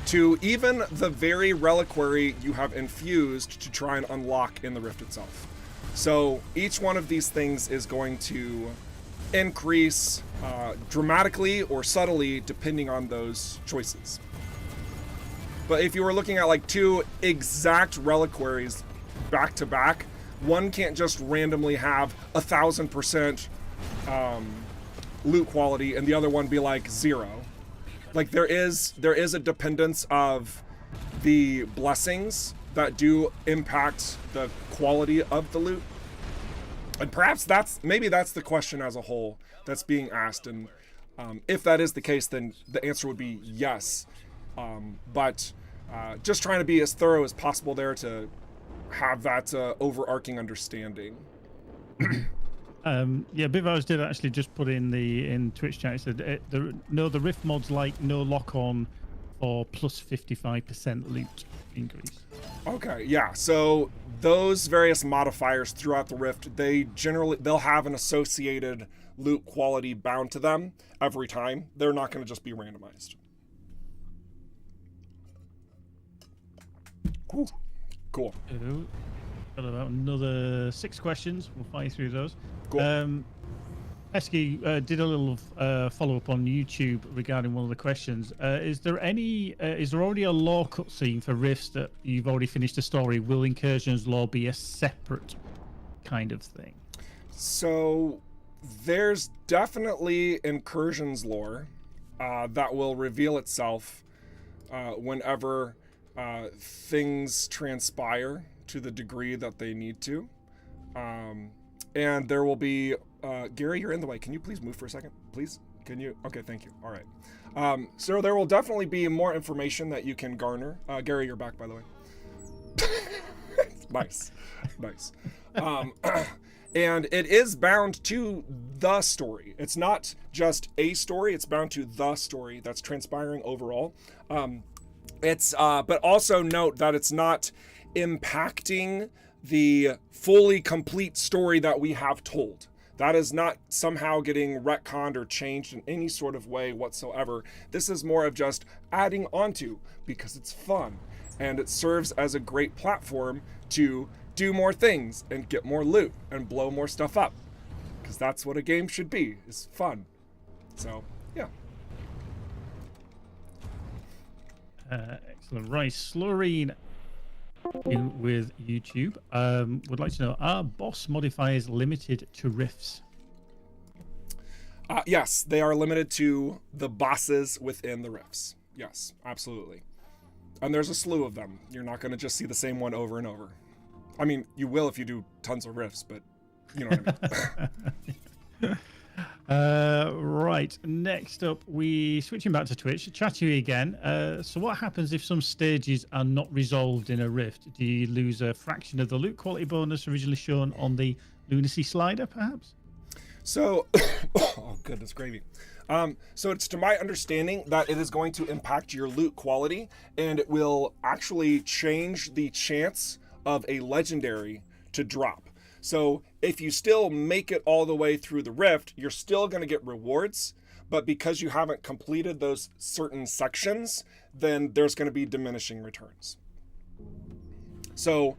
to even the very reliquary you have infused to try and unlock in the rift itself. So each one of these things is going to increase dramatically or subtly depending on those choices. But if you were looking at like two exact reliquaries back to back, one can't just randomly have 1,000% loot quality and the other one be like 0. Like there is a dependence of the blessings that do impact the quality of the loot. And perhaps maybe that's the question as a whole that's being asked. And if that is the case, then the answer would be yes. But just trying to be as thorough as possible there to have that overarching understanding. Yeah, Bivage did actually just put in Twitch chat. He said the Rift mods like no lock on or plus 55% loot increase. Okay, yeah. So those various modifiers throughout the Rift, they'll have an associated loot quality bound to them every time. They're not going to just be randomized. Cool. Got about another 6 questions. We'll fire through those. Cool. Pesky did a little follow-up on YouTube regarding one of the questions. Is there already a lore cutscene for Rifts that you've already finished the story? Will Incursions lore be a separate kind of thing? So there's definitely Incursions lore that will reveal itself whenever things transpire to the degree that they need to. And there will be Gary, you're in the way. Can you please move for a second, please? Can you? Okay, thank you. All right. So there will definitely be more information that you can garner. Gary, you're back, by the way. Nice. And it is bound to the story. It's not just a story, it's bound to the story that's transpiring overall. But also note that it's not impacting the fully complete story that we have told. That is not somehow getting retconned or changed in any sort of way whatsoever. This is more of just adding onto, because it's fun and it serves as a great platform to do more things and get more loot and blow more stuff up, because that's what a game should be, is fun. So yeah. Excellent. Right, Slorine in with YouTube would like to know, are boss modifiers limited to rifts? Yes, they are limited to the bosses within the rifts. Yes, absolutely. And there's a slew of them. You're not going to just see the same one over and over. I mean, you will if you do tons of rifts, but you know what I mean. Right, next up, we switching back to Twitch. Chattery again. So what happens if some stages are not resolved in a rift? Do you lose a fraction of the loot quality bonus originally shown on the lunacy slider, perhaps? So, oh goodness gravy. So it's to my understanding that it is going to impact your loot quality, and it will actually change the chance of a legendary to drop. So if you still make it all the way through the rift, you're still going to get rewards, but because you haven't completed those certain sections, then there's going to be diminishing returns. So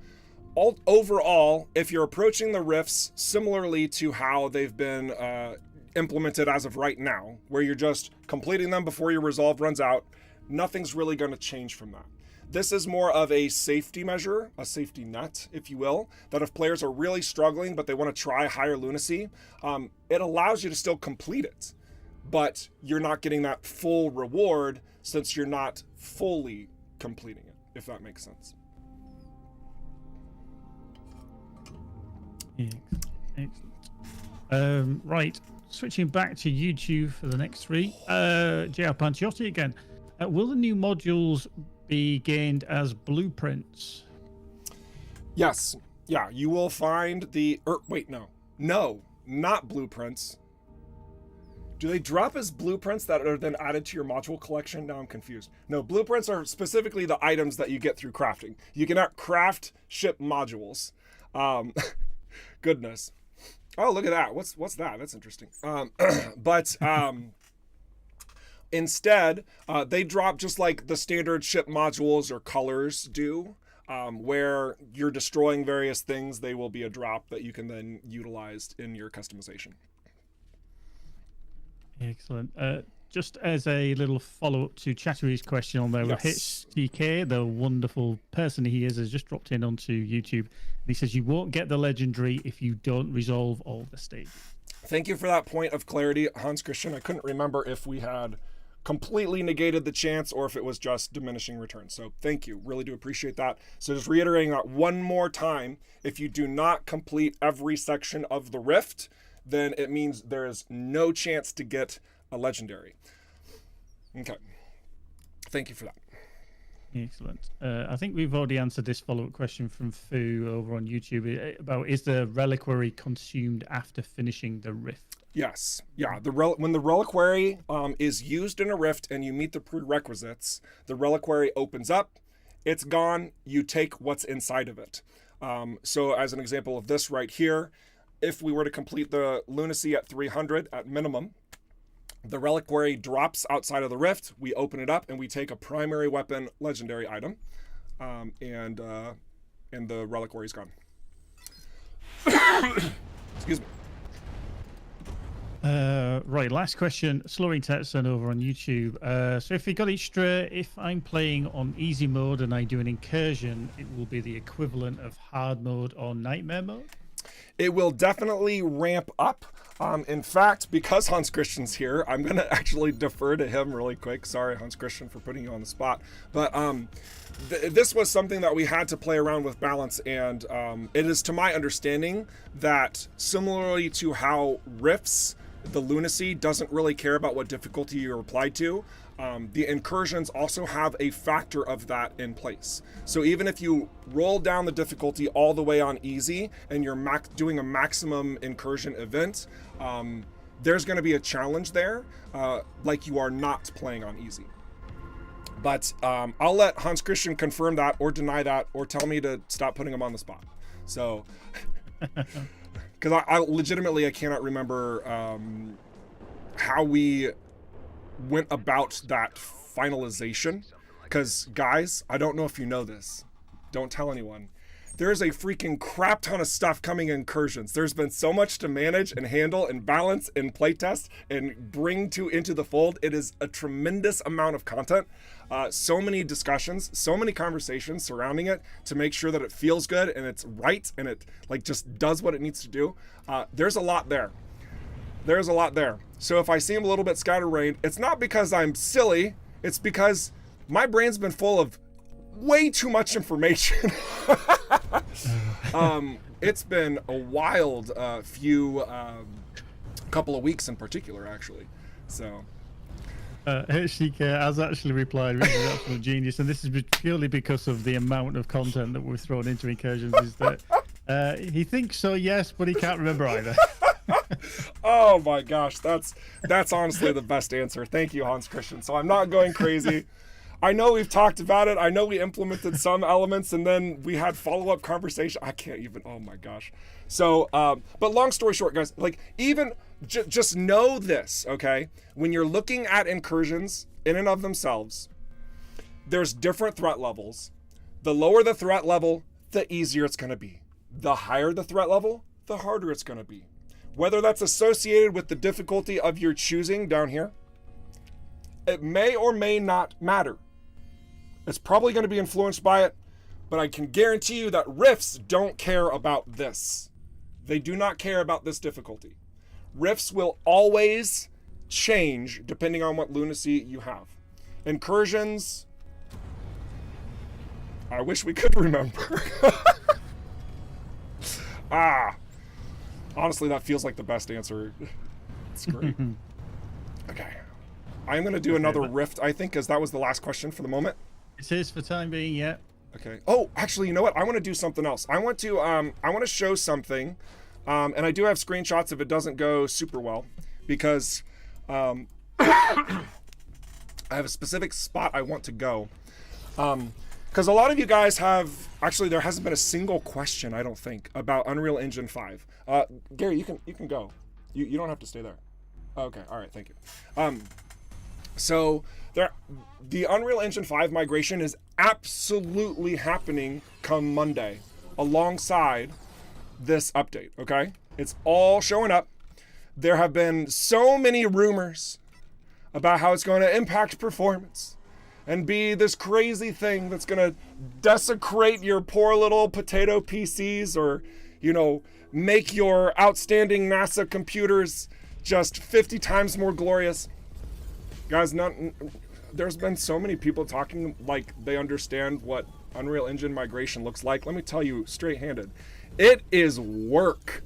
overall, if you're approaching the rifts similarly to how they've been implemented as of right now, where you're just completing them before your resolve runs out, nothing's really going to change from that. This is more of a safety measure, a safety net, if you will, that if players are really struggling but they want to try higher lunacy, it allows you to still complete it, but you're not getting that full reward since you're not fully completing it, if that makes sense. Excellent. Right, switching back to YouTube for the next three. JR Panciotti again. Will the new modules be gained as blueprints? Yes. Yeah, you will find the... wait, no. No, not blueprints. Do they drop as blueprints that are then added to your module collection? Now I'm confused. No, blueprints are specifically the items that you get through crafting. You cannot craft ship modules. Goodness. Oh, look at that. What's that? That's interesting. Instead, they drop just like the standard ship modules or colors do, where you're destroying various things. They will be a drop that you can then utilize in your customization. Excellent. Just as a little follow-up to Chattery's question on there, Yes. HTK, the wonderful person he is, has just dropped in onto YouTube. And he says you won't get the legendary if you don't resolve all the stages. Thank you for that point of clarity, Hans Christian. I couldn't remember if we had completely negated the chance or if it was just diminishing returns. So thank you. Really do appreciate that. So just reiterating that one more time, if you do not complete every section of the rift, then it means there is no chance to get a legendary. Okay. Thank you for that. Excellent. I think we've already answered this follow-up question from Fu over on YouTube about, is the reliquary consumed after finishing the rift? Yes. Yeah. When the reliquary is used in a rift and you meet the prerequisites, the reliquary opens up, it's gone, you take what's inside of it. So as an example of this right here, if we were to complete the lunacy at 300 at minimum, the reliquary drops outside of the rift, we open it up, and we take a primary weapon legendary item, and the reliquary is gone. Excuse me. Right, last question. Slowing Tetson over on YouTube. So if we got it straight, if I'm playing on easy mode and I do an incursion, it will be the equivalent of hard mode or nightmare mode? It will definitely ramp up. In fact, because Hans Christian's here, I'm going to actually defer to him really quick. Sorry, Hans Christian, for putting you on the spot. But this was something that we had to play around with balance, and it is to my understanding that similarly to how rifts the lunacy doesn't really care about what difficulty you're applied to. The incursions also have a factor of that in place. So even if you roll down the difficulty all the way on easy and you're doing a maximum incursion event, there's going to be a challenge there, like you are not playing on easy. But I'll let Hans Christian confirm that or deny that or tell me to stop putting him on the spot. So, because I legitimately, I cannot remember how we went about that finalization. Because guys, I don't know if you know this. Don't tell anyone. There's a freaking crap ton of stuff coming in Incursions. There's been so much to manage and handle and balance and playtest and bring into the fold. It is a tremendous amount of content. So many discussions, so many conversations surrounding it to make sure that it feels good and it's right and it like just does what it needs to do. There's a lot there. There's a lot there. So if I seem a little bit scatterbrained, it's not because I'm silly. It's because my brain's been full of way too much information. It's been a wild few couple of weeks in particular, actually. So HCK has actually replied, which is absolute genius, and this is purely because of the amount of content that we've thrown into Incursions, is that he thinks so, yes, but he can't remember either. Oh my gosh, that's honestly the best answer. Thank you, Hans Christian. So I'm not going crazy. I know we've talked about it. I know we implemented some elements and then we had follow-up conversation. I can't even, oh my gosh. So, but long story short, guys, like even just know this, okay? When you're looking at incursions in and of themselves, there's different threat levels. The lower the threat level, the easier it's gonna be. The higher the threat level, the harder it's gonna be. Whether that's associated with the difficulty of your choosing down here, it may or may not matter. It's probably going to be influenced by it, but I can guarantee you that Rifts don't care about this. They do not care about this difficulty. Rifts will always change depending on what lunacy you have. Incursions, I wish we could remember. Honestly, that feels like the best answer. It's great. Okay. I'm going to do another rift, I think, because that was the last question for the moment. It is for time being, yeah. Okay. Oh, actually, you know what? I want to do something else. I want to show something, and I do have screenshots if it doesn't go super well, because I have a specific spot I want to go. Because a lot of you guys have, actually, there hasn't been a single question, I don't think, about Unreal Engine 5. Gary, you can go. You don't have to stay there. Okay, all right, thank you. So the Unreal Engine 5 migration is absolutely happening come Monday alongside this update, okay? It's all showing up. There have been so many rumors about how it's going to impact performance and be this crazy thing that's going to desecrate your poor little potato PCs or, you know, make your outstanding NASA computers just 50 times more glorious. Guys, there's been so many people talking like they understand what Unreal Engine migration looks like. Let me tell you straight-handed, it is work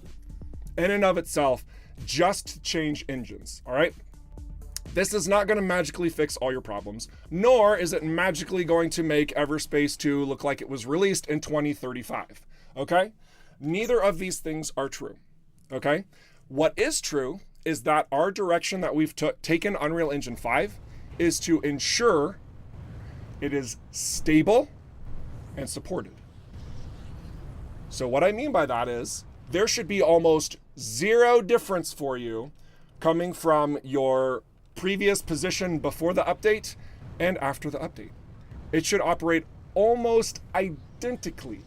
in and of itself just to change engines, all right? This is not going to magically fix all your problems, nor is it magically going to make EVERSPACE 2 look like it was released in 2035, okay? Neither of these things are true, okay? What is true is that our direction that we've taken Unreal Engine 5 is to ensure it is stable and supported. So what I mean by that is there should be almost zero difference for you coming from your previous position before the update and after the update. It should operate almost identically.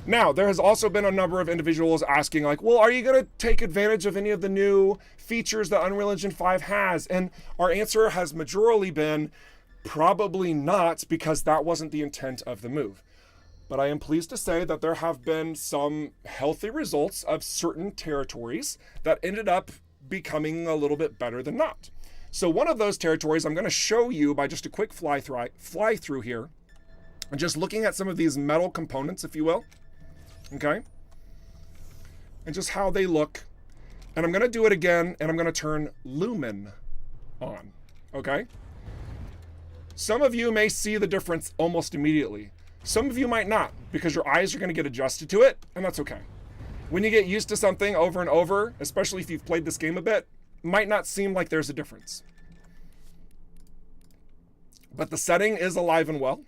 Now, there has also been a number of individuals asking like, well, are you going to take advantage of any of the new features that Unreal Engine 5 has? And our answer has majorly been probably not, because that wasn't the intent of the move. But I am pleased to say that there have been some healthy results of certain territories that ended up becoming a little bit better than not. So one of those territories I'm going to show you by just a quick fly through here, and just looking at some of these metal components, if you will. Okay, and just how they look. And I'm going to do it again, and I'm going to turn Lumen on, okay? Some of you may see the difference almost immediately. Some of you might not, because your eyes are going to get adjusted to it, and that's okay. When you get used to something over and over, especially if you've played this game a bit, it might not seem like there's a difference. But the setting is alive and well.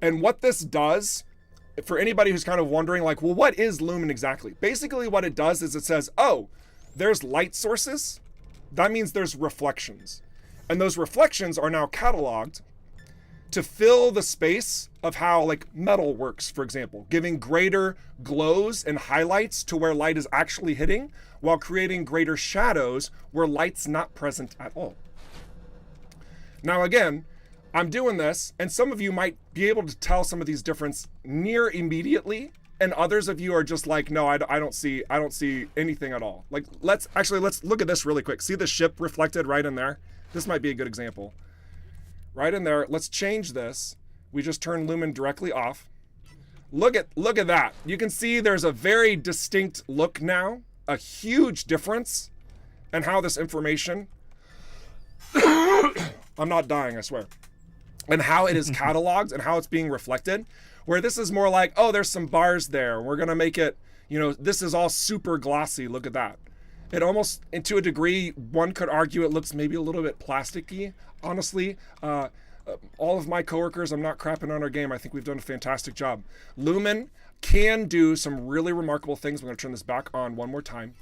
And what this does, for anybody who's kind of wondering, like, well, what is Lumen exactly? Basically what it does is it says, oh, there's light sources. That means there's reflections. And those reflections are now cataloged to fill the space of how like metal works, for example, giving greater glows and highlights to where light is actually hitting, while creating greater shadows where light's not present at all. Now, again, I'm doing this, and some of you might be able to tell some of these differences near immediately, and others of you are just like, no, I don't see anything at all. Like, let's look at this really quick. See the ship reflected right in there? This might be a good example. Right in there, let's change this. We just turn Lumen directly off. Look at that. You can see there's a very distinct look now, a huge difference in how this information, I'm not dying, I swear, and how it is cataloged and how it's being reflected, where this is more like, oh, there's some bars there. We're gonna make it, you know, this is all super glossy. Look at that. It almost, and to a degree, one could argue it looks maybe a little bit plasticky. Honestly, all of my coworkers, I'm not crapping on our game. I think we've done a fantastic job. Lumen can do some really remarkable things. I'm going to turn this back on one more time,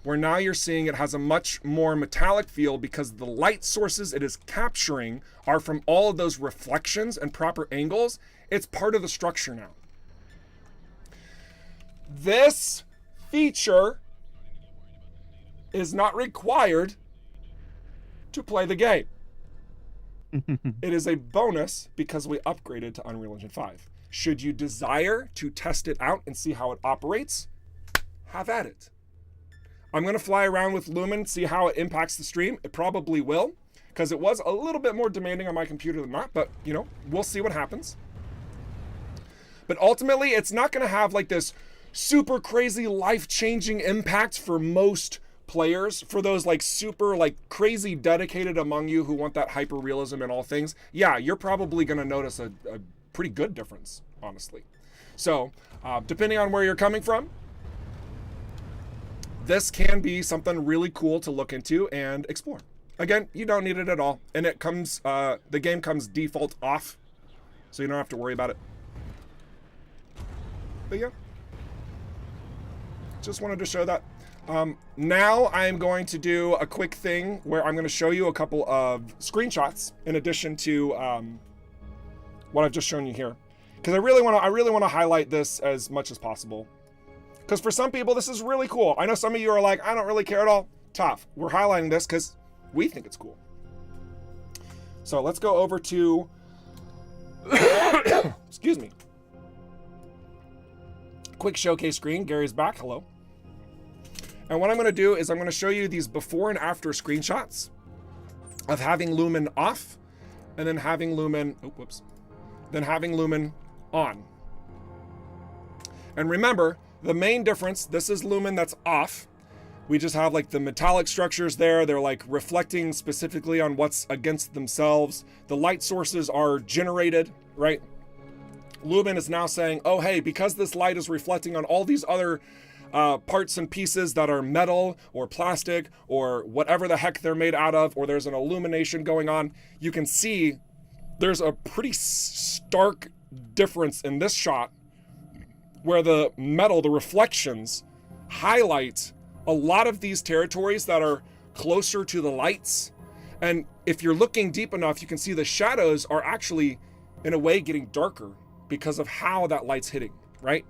where now you're seeing it has a much more metallic feel because the light sources it is capturing are from all of those reflections and proper angles. It's part of the structure now. This feature is not required to play the game. It is a bonus because we upgraded to Unreal Engine 5. Should you desire to test it out and see how it operates, have at it. I'm going to fly around with Lumen, see how it impacts the stream. It probably will, because it was a little bit more demanding on my computer than not, but, you know, we'll see what happens. But ultimately, it's not going to have like this super crazy life-changing impact for most players. For those like super like crazy dedicated among you who want that hyper realism in all things, yeah, you're probably going to notice a pretty good difference, honestly. So depending on where you're coming from, this can be something really cool to look into and explore. Again, you don't need it at all, and it comes the game comes default off, so you don't have to worry about it. But yeah, just wanted to show that. Now I'm going to do a quick thing where I'm going to show you a couple of screenshots in addition to what I've just shown you here, because I really want to highlight this as much as possible. Because for some people this is really cool. I know some of you are like, I don't really care at all. Tough. We're highlighting this because we think it's cool. So let's go over to excuse me. Quick showcase screen. Gary's back. Hello. And what I'm going to do is I'm going to show you these before and after screenshots of having Lumen off and then having Lumen, then having Lumen on. And remember, the main difference, this is Lumen that's off. We just have like the metallic structures there. They're like reflecting specifically on what's against themselves. The light sources are generated, right? Lumen is now saying, oh, hey, because this light is reflecting on all these other parts and pieces that are metal or plastic or whatever the heck they're made out of, or there's an illumination going on, you can see there's a pretty stark difference in this shot where the metal, the reflections, highlight a lot of these territories that are closer to the lights. And if you're looking deep enough, you can see the shadows are actually, in a way, getting darker because of how that light's hitting, right?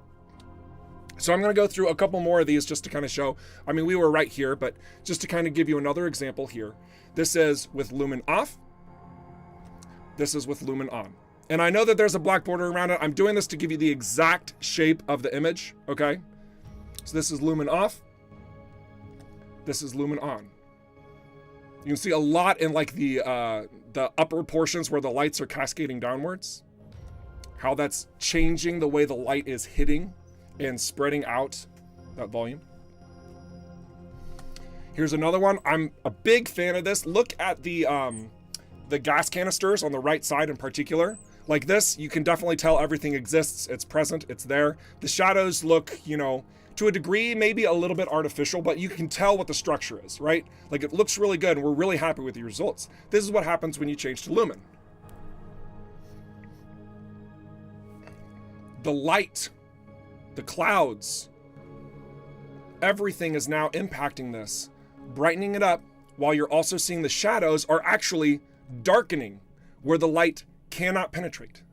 So I'm going to go through a couple more of these just to kind of show. I mean, we were right here, but just to kind of give you another example here. This is with Lumen off. This is with Lumen on. And I know that there's a black border around it. I'm doing this to give you the exact shape of the image, okay? So this is Lumen off. This is Lumen on. You can see a lot in like the upper portions where the lights are cascading downwards. how that's changing the way the light is hitting and spreading out that volume. Here's another one. I'm a big fan of this. Look at the gas canisters on the right side in particular. Like this, you can definitely tell everything exists. It's present, it's there. The shadows look, you know, to a degree, maybe a little bit artificial, but you can tell what the structure is, right? Like it looks really good and we're really happy with the results. This is what happens when you change to Lumen. The light, the clouds, everything is now impacting this, brightening it up, while you're also seeing the shadows are actually darkening where the light cannot penetrate.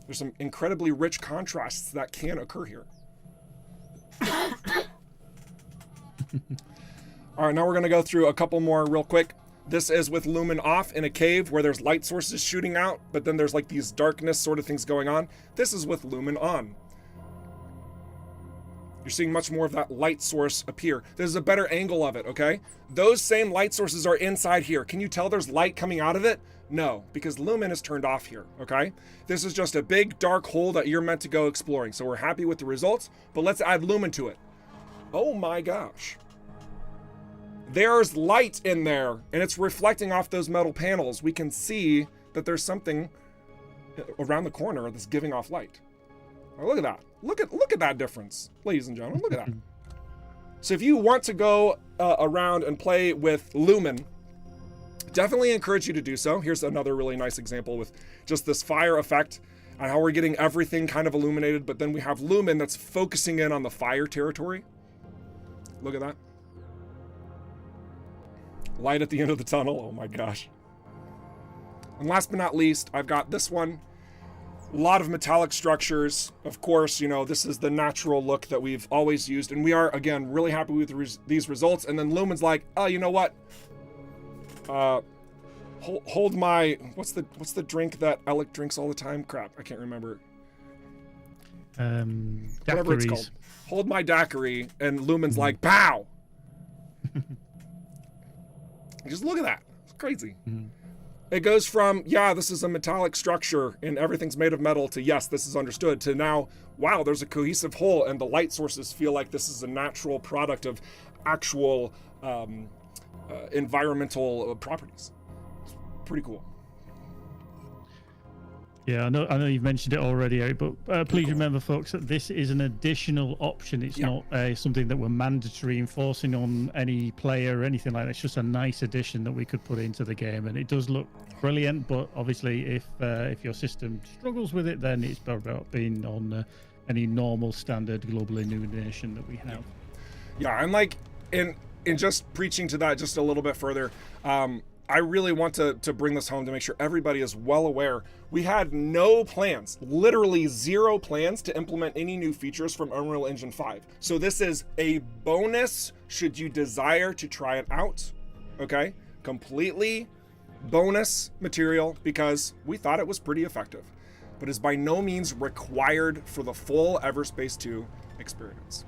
There's some incredibly rich contrasts that can occur here. All right, now we're going to go through a couple more real quick. This is with Lumen off in a cave where there's light sources shooting out, but then there's like these darkness sort of things going on. This is with Lumen on. You're seeing much more of that light source appear. There's a better angle of it, okay? Those same light sources are inside here. Can you tell there's light coming out of it? No, because Lumen is turned off here, okay? This is just a big dark hole that you're meant to go exploring. So we're happy with the results, but let's add Lumen to it. Oh my gosh. There's light in there and it's reflecting off those metal panels. We can see that there's something around the corner that's giving off light. Oh, look at that. Look at that difference, ladies and gentlemen. Look at that. So if you want to go around and play with Lumen, definitely encourage you to do so. Here's another really nice example with just this fire effect and how we're getting everything kind of illuminated, but then we have Lumen that's focusing in on the fire territory. Look at that. Light at the end of the tunnel. Oh my gosh. And last but not least, I've got this one. A lot of metallic structures. Of course, you know, this is the natural look that we've always used. And we are, again, really happy with these results. And then Lumen's like, oh, you know what? Hold my, what's the drink that Alec drinks all the time? Crap, I can't remember. Whatever it's called. Hold my daiquiri. And Lumen's like, pow! Just look at that. It's crazy. It goes from, yeah, this is a metallic structure and everything's made of metal to, yes, this is understood, to now, wow, there's a cohesive whole and the light sources feel like this is a natural product of actual environmental properties. It's pretty cool. Yeah, I know you've mentioned it already, Eric, but please remember, folks, that this is an additional option. It's not something that we're mandatory enforcing on any player or anything like that. It's just a nice addition that we could put into the game, and it does look brilliant. But obviously, if your system struggles with it, then it's about being on any normal standard global illumination that we have. Yeah, and like in just preaching to that just a little bit further. I really want to bring this home to make sure everybody is well aware. We had no plans, literally zero plans to implement any new features from Unreal Engine 5. So this is a bonus should you desire to try it out, okay? Completely bonus material because we thought it was pretty effective, but is by no means required for the full EVERSPACE 2 experience.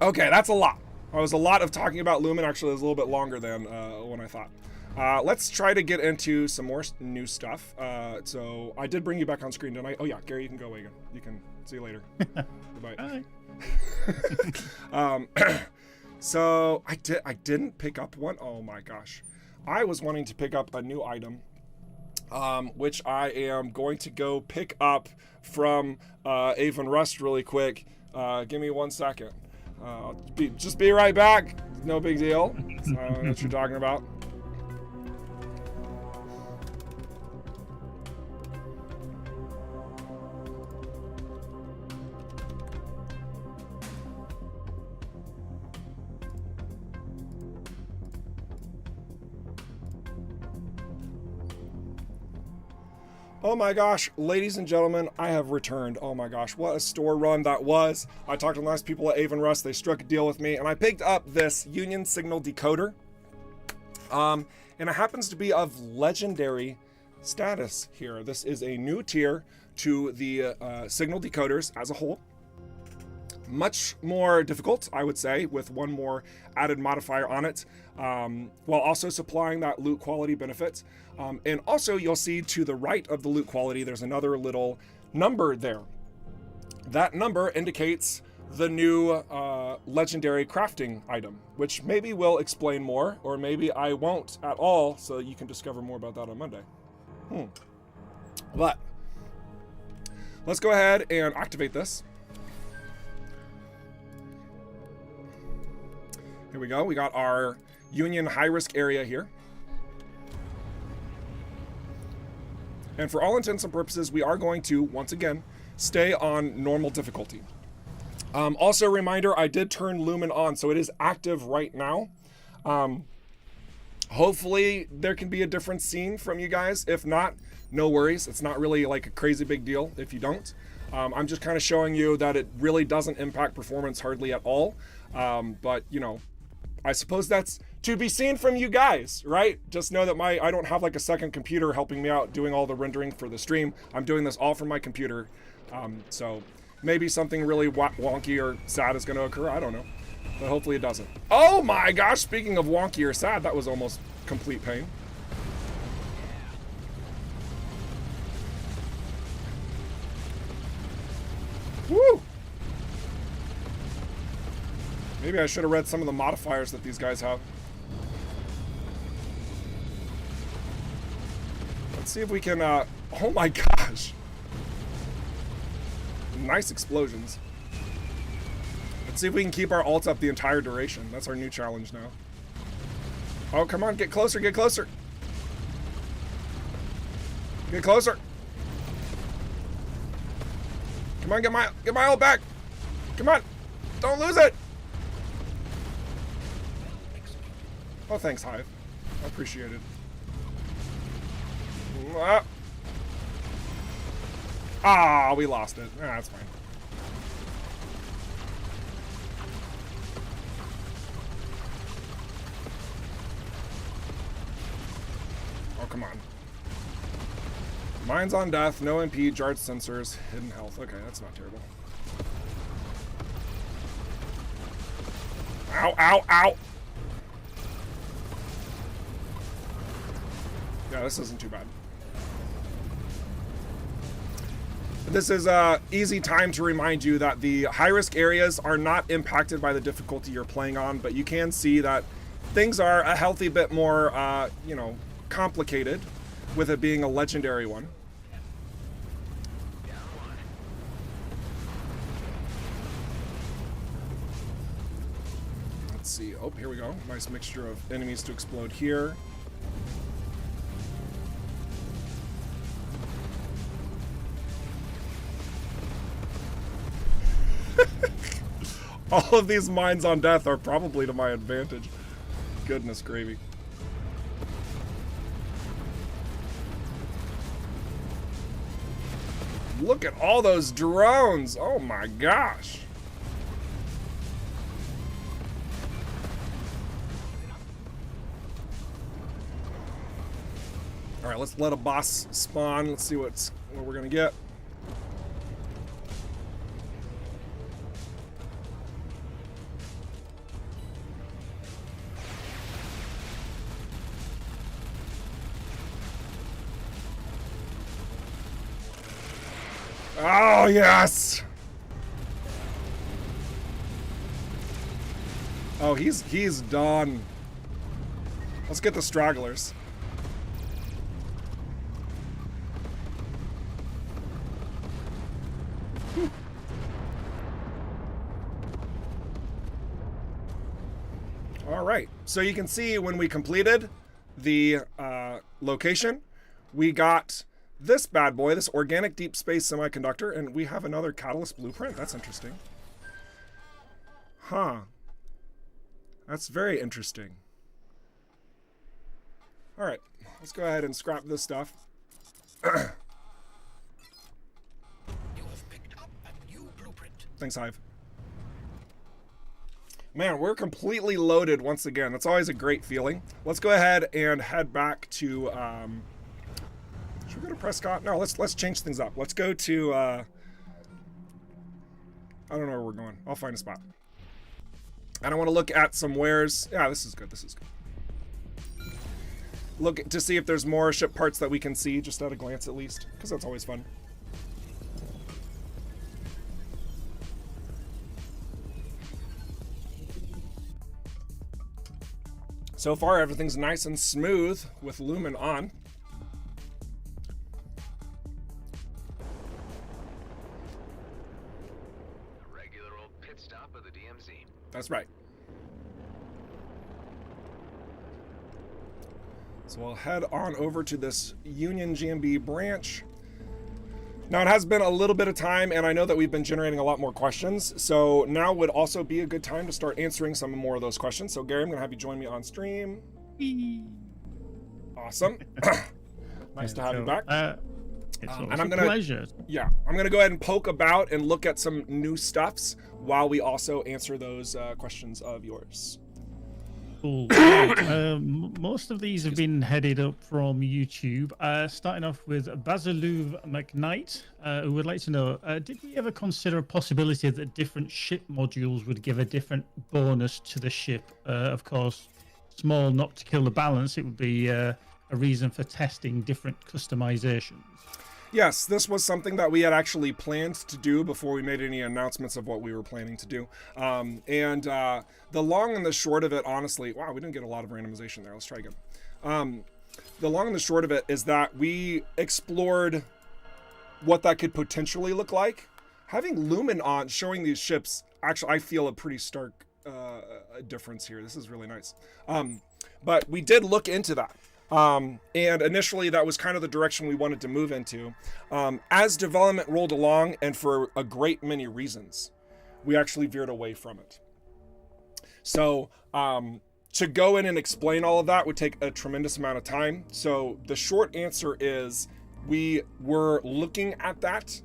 Okay, that's a lot. It was a lot of talking about Lumen. Actually, it was a little bit longer than when I thought. Let's try to get into some more new stuff. So I did bring you back on screen, didn't I? Oh yeah, Gary, you can go away again. You can see you later. Goodbye. Bye. So I didn't pick up one. Oh my gosh. I was wanting to pick up a new item, which I am going to go pick up from EVERSPACE really quick. Give me 1 second. Just be right back. No big deal. I don't know what you're talking about. Oh my gosh, ladies and gentlemen, I have returned. Oh my gosh, what a store run that was. I talked to nice people at EVERSPACE, they struck a deal with me, and I picked up this Union Signal Decoder. And it happens to be of legendary status here. This is a new tier to the Signal Decoders as a whole. much more difficult, I would say, with one more added modifier on it, while also supplying that loot quality benefit. And also, you'll see to the right of the loot quality, there's another little number there. That number indicates the new legendary crafting item, which maybe will explain more, or maybe I won't at all, so you can discover more about that on Monday. But let's go ahead and activate this. Here we go. We got our Union high-risk area here. And for all intents and purposes, we are going to, once again, stay on normal difficulty. Also, a reminder, I did turn Lumen on, so it is active right now. Hopefully, there can be a different scene from you guys. If not, no worries. It's not really like a crazy big deal if you don't. I'm just kind of showing you that it really doesn't impact performance hardly at all. But, you know, I suppose that's to be seen from you guys, right? Just know that I don't have like a second computer helping me out doing all the rendering for the stream. I'm doing this all from my computer. So maybe something really wonky or sad is going to occur. I don't know. But hopefully it doesn't. Oh my gosh, speaking of wonky or sad, that was almost complete pain. Woo! Maybe I should have read some of the modifiers that these guys have. Let's see if we can, oh my gosh. Nice explosions. Let's see if we can keep our ult up the entire duration. That's our new challenge now. Oh, come on, get closer, get closer. Get closer. Come on, get my ult back. Come on, don't lose it. Oh, thanks, Hive. I appreciate it. Ah, we lost it. Ah, that's fine. Oh, come on. Mine's on death, no MP, jarred sensors, hidden health. Okay, that's not terrible. Ow, ow, ow! Yeah, this isn't too bad. This is an easy time to remind you that the high-risk areas are not impacted by the difficulty you're playing on, but you can see that things are a healthy bit more, you know, complicated with it being a legendary one. Let's see. Oh, here we go. Nice mixture of enemies to explode here. All of these mines on death are probably to my advantage. Goodness gravy. Look at all those drones. Oh my gosh. All right, let's let a boss spawn. Let's see what we're gonna get. Oh, yes! Oh, he's done. Let's get the stragglers. Whew. All right, so you can see when we completed the location, we got this bad boy, this organic deep space semiconductor, and we have another catalyst blueprint. That's interesting. Huh. That's very interesting. All right, let's go ahead and scrap this stuff. You have picked up a new blueprint. Thanks, Hive. Man, we're completely loaded once again. That's always a great feeling. Let's go ahead and head back to should we go to Prescott? No, let's change things up. Let's go to I don't know where we're going. I'll find a spot. And I want to look at some wares. Yeah, this is good. This is good. Look to see if there's more ship parts that we can see, just at a glance at least, because that's always fun. So far, everything's nice and smooth with Lumen on. A regular old pit stop of the DMZ. That's right. So we'll head on over to this Union GMB branch. Now, it has been a little bit of time, and I know that we've been generating a lot more questions, so now would also be a good time to start answering some more of those questions. So, Gary, I'm going to have you join me on stream. Awesome. Nice to have you back. It's and a pleasure. Yeah, I'm going to go ahead and poke about and look at some new stuffs while we also answer those questions of yours. Cool. Right. Most of these have been headed up from YouTube. Starting off with Basiluv McKnight, who would like to know, did we ever consider a possibility that different ship modules would give a different bonus to the ship? Of course, small, not to kill the balance. It would be a reason for testing different customizations. Yes, this was something that we had actually planned to do before we made any announcements of what we were planning to do. The long and the short of it, honestly, wow, we didn't get a lot of randomization there. Let's try again. The long and the short of it is that we explored what that could potentially look like. Having Lumen on, showing these ships, actually, I feel a pretty stark difference here. This is really nice. But we did look into that. And initially that was kind of the direction we wanted to move into. As development rolled along, and for a great many reasons, we actually veered away from it. So to go in and explain all of that would take a tremendous amount of time. So the short answer is we were looking at that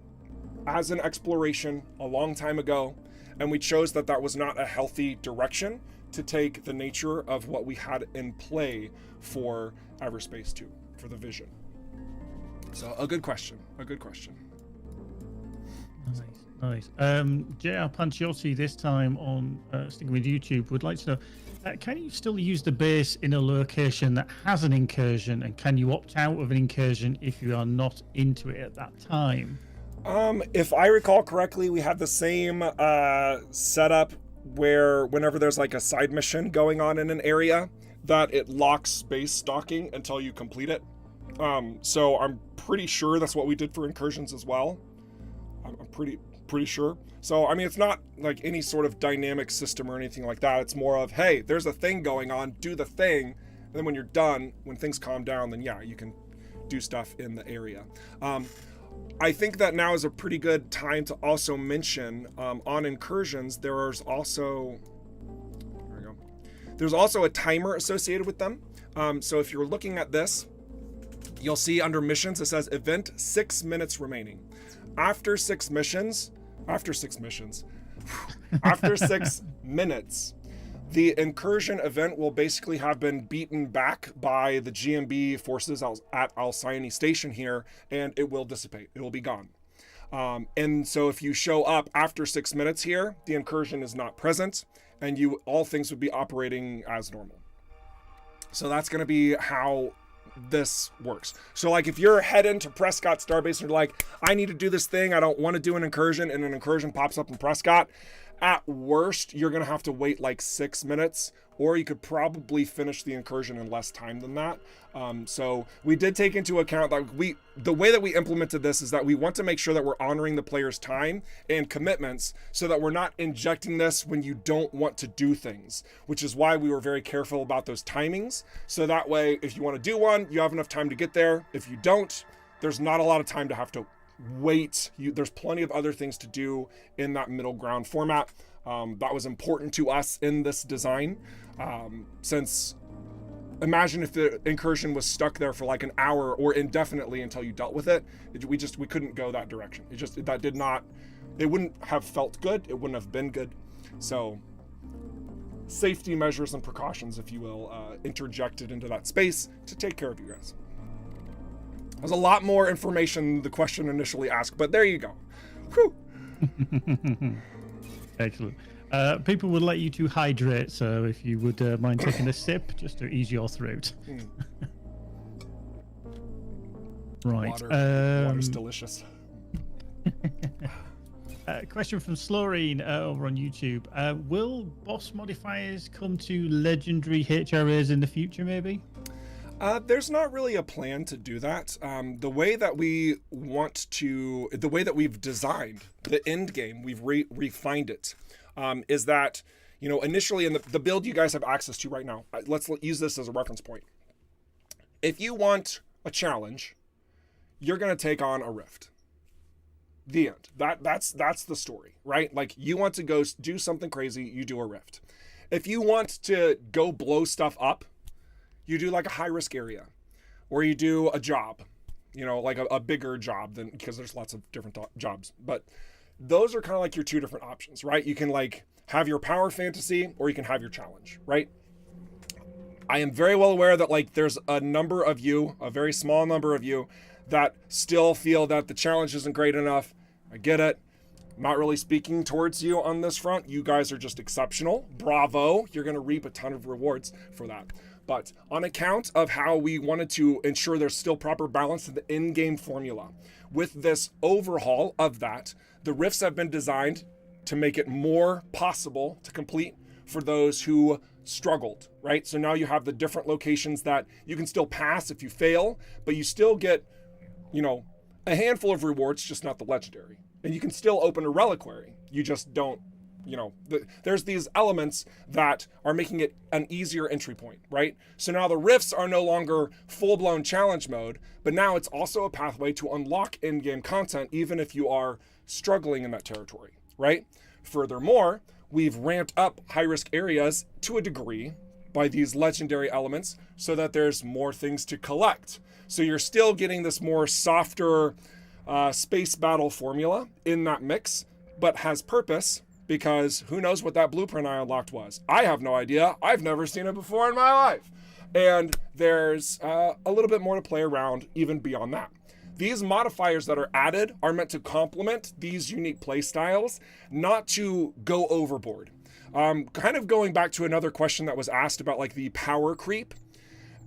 as an exploration a long time ago, and we chose that that was not a healthy direction to take the nature of what we had in play for EVERSPACE 2, for the vision. So a good question, a good question. Nice. JR Panciotti, this time on sticking with YouTube, would like to know, can you still use the base in a location that has an incursion, and can you opt out of an incursion if you are not into it at that time? If I recall correctly, we have the same setup where whenever there's like a side mission going on in an area, that it locks space stalking until you complete it. So I'm pretty sure that's what we did for Incursions as well. I'm pretty sure. So, I mean, it's not like any sort of dynamic system or anything like that. It's more of, hey, there's a thing going on, do the thing. And then when you're done, when things calm down, then yeah, you can do stuff in the area. I think that now is a pretty good time to also mention on Incursions, there's also a timer associated with them. So if you're looking at this, you'll see under missions, it says event 6 minutes remaining. After 6 minutes, the Incursion event will basically have been beaten back by the GMB forces at Alcyone Station here, and it will dissipate. It will be gone. And so if you show up after 6 minutes here, the Incursion is not present, and all things would be operating as normal. So that's going to be how this works. So like if you're heading to Prescott Starbase and you're like, I need to do this thing, I don't want to do an incursion, and an incursion pops up in Prescott, at worst you're going to have to wait like 6 minutes, or you could probably finish the incursion in less time than that. So we did take into account that the way that we implemented this is that we want to make sure that we're honoring the player's time and commitments so that we're not injecting this when you don't want to do things, which is why we were very careful about those timings. So that way, if you want to do one, you have enough time to get there. If you don't, there's not a lot of time to have to wait. There's plenty of other things to do in that middle ground format. That was important to us in this design, since imagine if the incursion was stuck there for like an hour or indefinitely until you dealt with it. We couldn't go that direction. It wouldn't have felt good. It wouldn't have been good. So safety measures and precautions, if you will, interjected into that space to take care of you guys. There's a lot more information the question initially asked, but there you go. Whew. Excellent. People would like you to hydrate, so if you would mind taking a sip just to ease your throat. Right. Water's delicious. Question from Slorine over on YouTube. Will boss modifiers come to legendary HRAs in the future, maybe? There's not really a plan to do that. The way that we've designed the end game, we've refined it, is that, initially in the build you guys have access to right now, let's use this as a reference point. If you want a challenge, you're going to take on a rift. The end. That's the story, right? Like, you want to go do something crazy, you do a rift. If you want to go blow stuff up, you do like a high risk area, or you do a job, like a bigger job because there's lots of different jobs. But those are kind of like your two different options, right? You can like have your power fantasy, or you can have your challenge, right? I am very well aware that like there's a very small number of you that still feel that the challenge isn't great enough. I get it. I'm not really speaking towards you on this front. You guys are just exceptional. Bravo. You're going to reap a ton of rewards for that. But on account of how we wanted to ensure there's still proper balance in the in-game formula, with this overhaul of that, the rifts have been designed to make it more possible to complete for those who struggled, right? So now you have the different locations that you can still pass if you fail, but you still get, a handful of rewards, just not the legendary. And you can still open a reliquary. You just don't, there's these elements that are making it an easier entry point, right? So now the rifts are no longer full-blown challenge mode, but now it's also a pathway to unlock in-game content, even if you are struggling in that territory, right? Furthermore, we've ramped up high-risk areas to a degree by these legendary elements so that there's more things to collect. So you're still getting this more softer space battle formula in that mix, but has purpose, because who knows what that blueprint I unlocked was. I have no idea. I've never seen it before in my life. And there's a little bit more to play around even beyond that. These modifiers that are added are meant to complement these unique play styles, not to go overboard. Kind of going back to another question that was asked about like the power creep.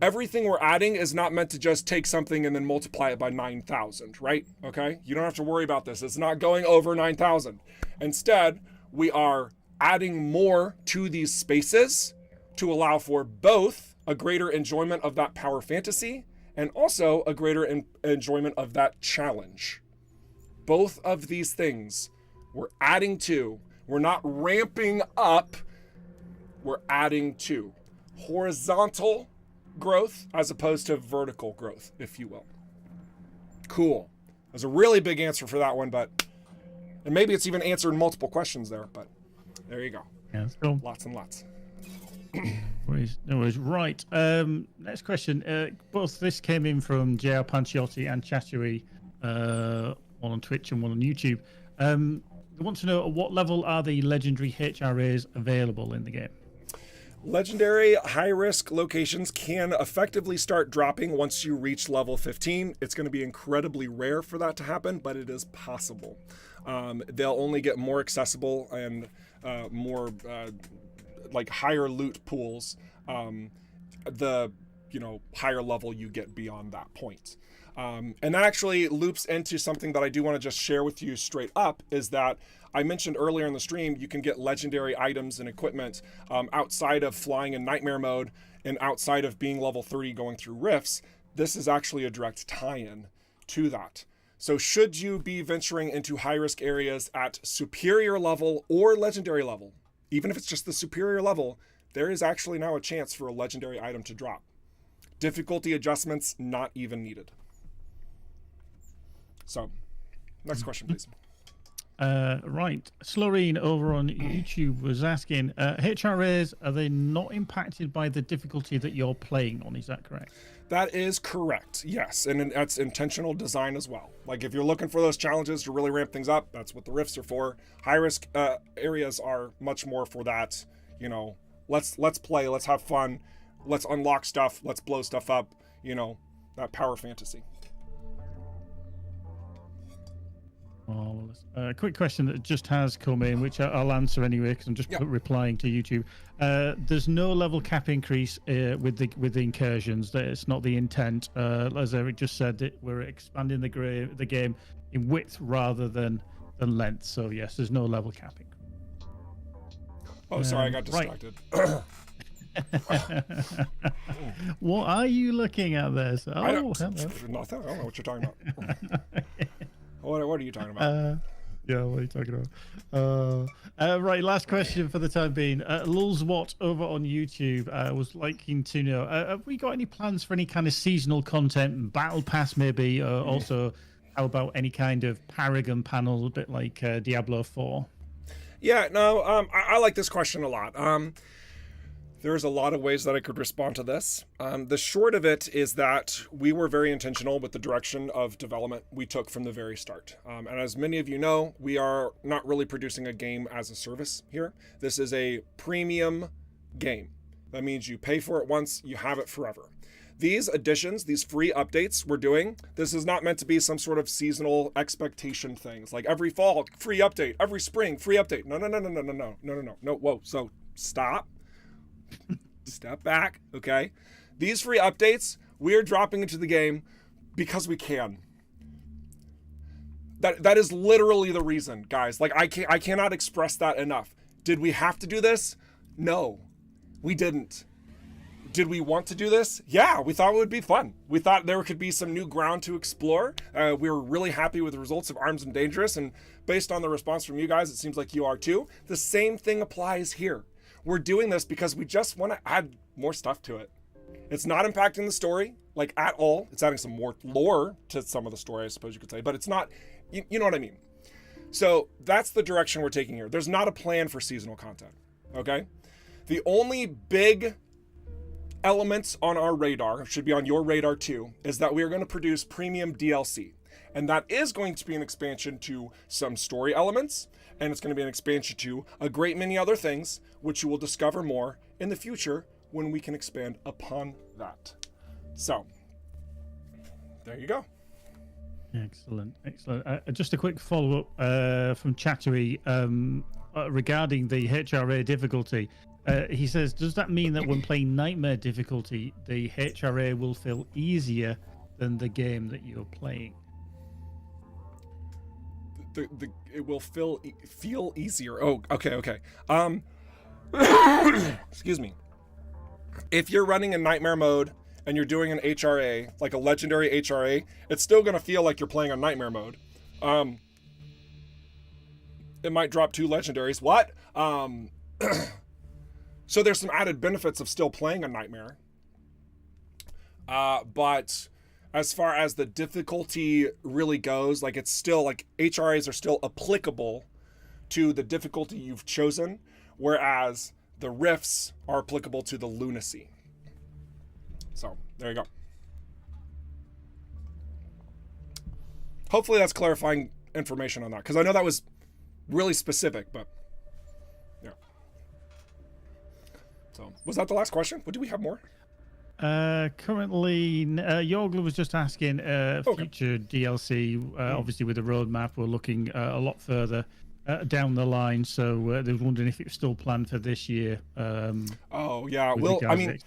Everything we're adding is not meant to just take something and then multiply it by 9,000, right? Okay? You don't have to worry about this. It's not going over 9,000. Instead, we are adding more to these spaces to allow for both a greater enjoyment of that power fantasy and also a greater enjoyment of that challenge. Both of these things we're adding to. We're not ramping up. We're adding to horizontal growth as opposed to vertical growth, if you will. Cool. There's a really big answer for that one, and maybe it's even answered multiple questions there, but there you go. Yeah, let's go. Lots and lots. No worries. Right. Next question. Both this came in from JR Panciotti and Chatui, one on Twitch and one on YouTube. They want to know at what level are the legendary HRAs available in the game? Legendary high-risk locations can effectively start dropping once you reach level 15. It's going to be incredibly rare for that to happen, but it is possible. They'll only get more accessible and more like higher loot pools the higher level you get beyond that point. And that actually loops into something that I do want to just share with you straight up, is that I mentioned earlier in the stream, you can get legendary items and equipment outside of flying in nightmare mode and outside of being level 30 going through rifts. This is actually a direct tie-in to that. So should you be venturing into high-risk areas at superior level or legendary level, even if it's just the superior level, there is actually now a chance for a legendary item to drop. Difficulty adjustments not even needed. So, next question, please. Right. Slorine over on YouTube was asking, HRAs, are they not impacted by the difficulty that you're playing on? Is that correct? That is correct, yes. And that's intentional design as well. Like if you're looking for those challenges to really ramp things up, that's what the rifts are for. High risk areas are much more for that, let's play, let's have fun, let's unlock stuff, let's blow stuff up, that power fantasy. A quick question that just has come in, which I'll answer anyway because I'm just replying to YouTube. There's no level cap increase with the incursions. It's not the intent. As Eric just said, that we're expanding the game in width rather than length. So yes, there's no level capping. Oh, sorry, I got distracted. Right. What are you looking at there? I don't, nothing. I don't know what you're talking about. What are you talking about? Yeah, what are you talking about? Right, last question for the time being. Lulzwat over on YouTube was liking to know, have we got any plans for any kind of seasonal content, battle pass maybe, also how about any kind of Paragon panel, a bit like Diablo 4? Yeah, no, I like this question a lot. There's a lot of ways that I could respond to this. The short of it is that we were very intentional with the direction of development we took from the very start. And as many of you know, we are not really producing a game as a service here. This is a premium game. That means you pay for it once, you have it forever. These additions, these free updates we're doing, this is not meant to be some sort of seasonal expectation things. Like every fall, free update, every spring, free update. No, whoa, so stop. Step back, okay? These free updates, we're dropping into the game because we can. That is literally the reason, guys. Like I cannot express that enough. Did we have to do this? No, we didn't. Did we want to do this? Yeah, we thought it would be fun. We thought there could be some new ground to explore. We were really happy with the results of Arms and Dangerous, and based on the response from you guys, it seems like you are too. The same thing applies here. We're doing this because we just want to add more stuff to it. It's not impacting the story, like, at all. It's adding some more lore to some of the story, I suppose you could say, but it's not, you know what I mean? So that's the direction we're taking here. There's not a plan for seasonal content, okay? The only big elements on our radar, should be on your radar too, is that we are going to produce premium DLC. And that is going to be an expansion to some story elements, and it's going to be an expansion to a great many other things, which you will discover more in the future when we can expand upon that. So, there you go. Excellent. Just a quick follow-up from Chattery regarding the HRA difficulty. He says, does that mean that when playing Nightmare difficulty, the HRA will feel easier than the game that you're playing? It will feel easier. Oh, okay. Excuse me. If you're running in Nightmare mode and you're doing an HRA, like a legendary HRA, it's still going to feel like you're playing on Nightmare mode. It might drop 2 legendaries. What? So there's some added benefits of still playing a Nightmare. But as far as the difficulty really goes, like, it's still, like, HRAs are still applicable to the difficulty you've chosen, whereas the rifts are applicable to the lunacy. So there you go. Hopefully that's clarifying information on that, because I know that was really specific, but yeah. So was that the last question? What do we have more? Currently, Yorgler was just asking future DLC. Obviously, with the roadmap, we're looking a lot further down the line. So they were wondering if it was still planned for this year. Oh yeah, well, I mean,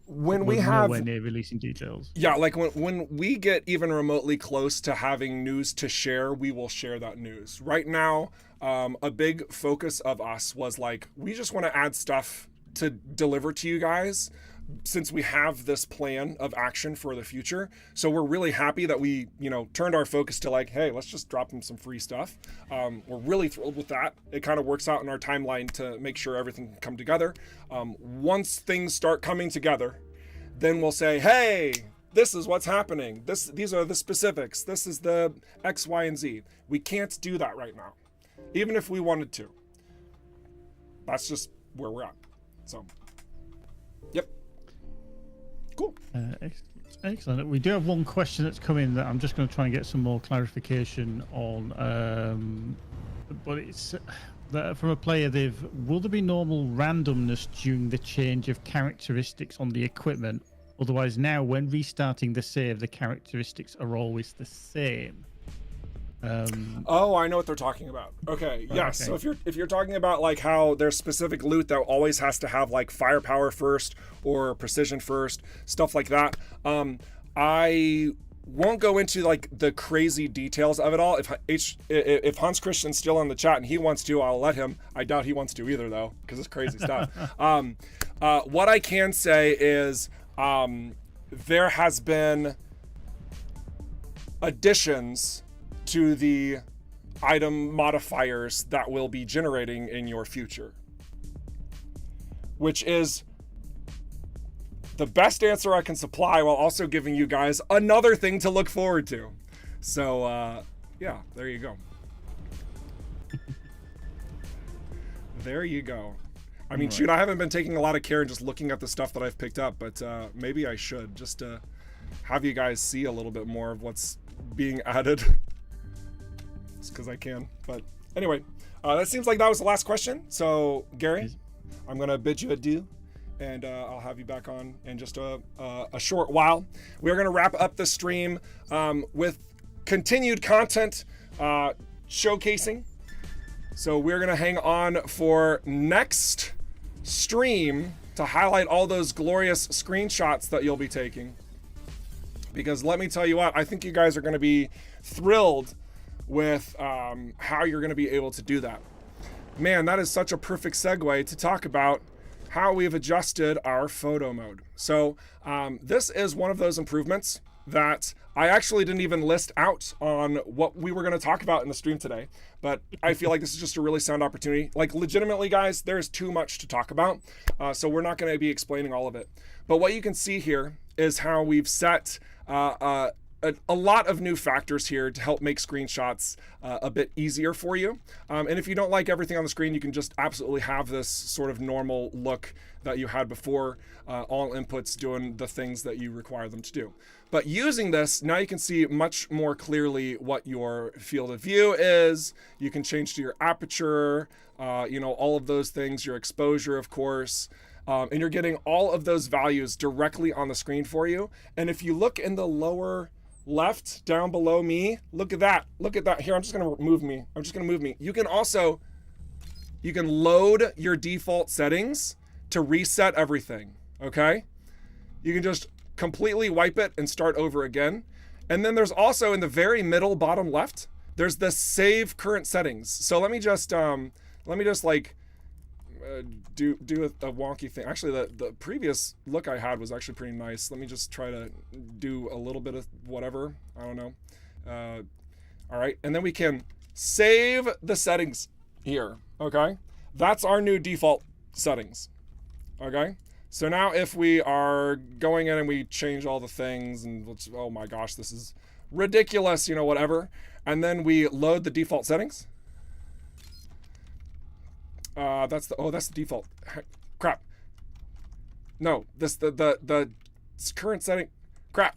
when we have nowhere near releasing details. Yeah, like when we get even remotely close to having news to share, we will share that news. Right now, a big focus of us was like, we just want to add stuff to deliver to you guys, since we have this plan of action for the future. So we're really happy that we, turned our focus to like, hey, let's just drop them some free stuff. We're really thrilled with that. It kind of works out in our timeline to make sure everything can come together. Once things start coming together, then we'll say, hey, this is what's happening. These are the specifics. This is the X, Y, and Z. We can't do that right now, even if we wanted to. That's just where we're at. So, yep. Cool. Excellent. We do have one question that's come in that I'm just going to try and get some more clarification on. But it's from a player. Will there be normal randomness during the change of characteristics on the equipment? Otherwise, now when restarting the save, the characteristics are always the same. Oh, I know what they're talking about. Okay, yes. okay. So if you're talking about like how there's specific loot that always has to have like firepower first or precision first, stuff like that. I won't go into like the crazy details of it all. If Hans Christian's still on the chat and he wants to, I'll let him. I doubt he wants to either though, because it's crazy stuff. What I can say is there has been additions to the item modifiers that will be generating in your future, which is the best answer I can supply while also giving you guys another thing to look forward to. So yeah, there you go. There you go. I mean, shoot, I haven't been taking a lot of care in just looking at the stuff that I've picked up, but maybe I should, just to have you guys see a little bit more of what's being added. Just because I can. But anyway, that seems like that was the last question. So, Gary, I'm going to bid you adieu, and I'll have you back on in just a short while. We're going to wrap up the stream with continued content showcasing. So we're going to hang on for next stream to highlight all those glorious screenshots that you'll be taking. Because let me tell you what, I think you guys are going to be thrilled with how you're going to be able to do that. Man, that is such a perfect segue to talk about how we've adjusted our photo mode. So this is one of those improvements that I actually didn't even list out on what we were going to talk about in the stream today, but I feel like this is just a really sound opportunity. Like legitimately, guys, there's too much to talk about, so we're not going to be explaining all of it. But what you can see here is how we've set a lot of new factors here to help make screenshots a bit easier for you. And if you don't like everything on the screen, you can just absolutely have this sort of normal look that you had before, all inputs doing the things that you require them to do. But using this, now you can see much more clearly what your field of view is. You can change to your aperture, all of those things, your exposure, of course. And you're getting all of those values directly on the screen for you. And if you look in the lower left down below me, look at that. Look at that. Here, I'm just going to move me. You can load your default settings to reset everything. Okay. You can just completely wipe it and start over again. And then there's also in the very middle bottom left, there's the save current settings. So let me just like do a wonky thing. Actually, the previous look I had was actually pretty nice. Let me just try to do a little bit of whatever. I don't know. All right, and then we can save the settings here. Okay, that's our new default settings. Okay, so now if we are going in and we change all the things and oh my gosh, this is ridiculous, whatever, and then we load the default settings. That's the default. Crap. No, the current setting. Crap.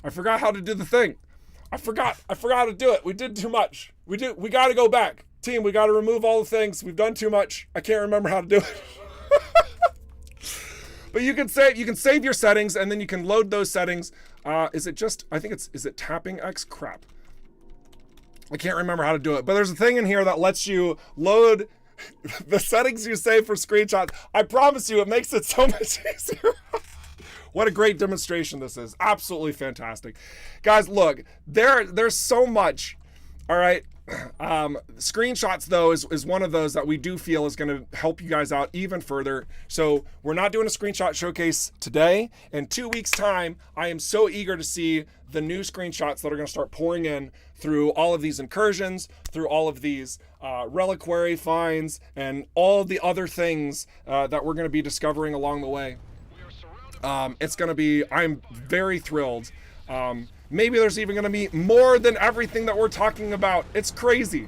I forgot how to do the thing. I forgot how to do it. We did too much. We got to go back. Team, we got to remove all the things. We've done too much. I can't remember how to do it. But you can save your settings and then you can load those settings. Is it tapping X? Crap. I can't remember how to do it, but there's a thing in here that lets you load the settings you save for screenshots. I promise you, it makes it so much easier. What a great demonstration this is. Absolutely fantastic. Guys, look, there's so much. All right. Screenshots, though, is one of those that we do feel is going to help you guys out even further. So we're not doing a screenshot showcase today. In 2 weeks' time, I am so eager to see the new screenshots that are going to start pouring in through all of these incursions, through all of these reliquary finds, and all the other things that we're going to be discovering along the way. It's going to be, I'm very thrilled. Maybe there's even going to be more than everything that we're talking about. It's crazy.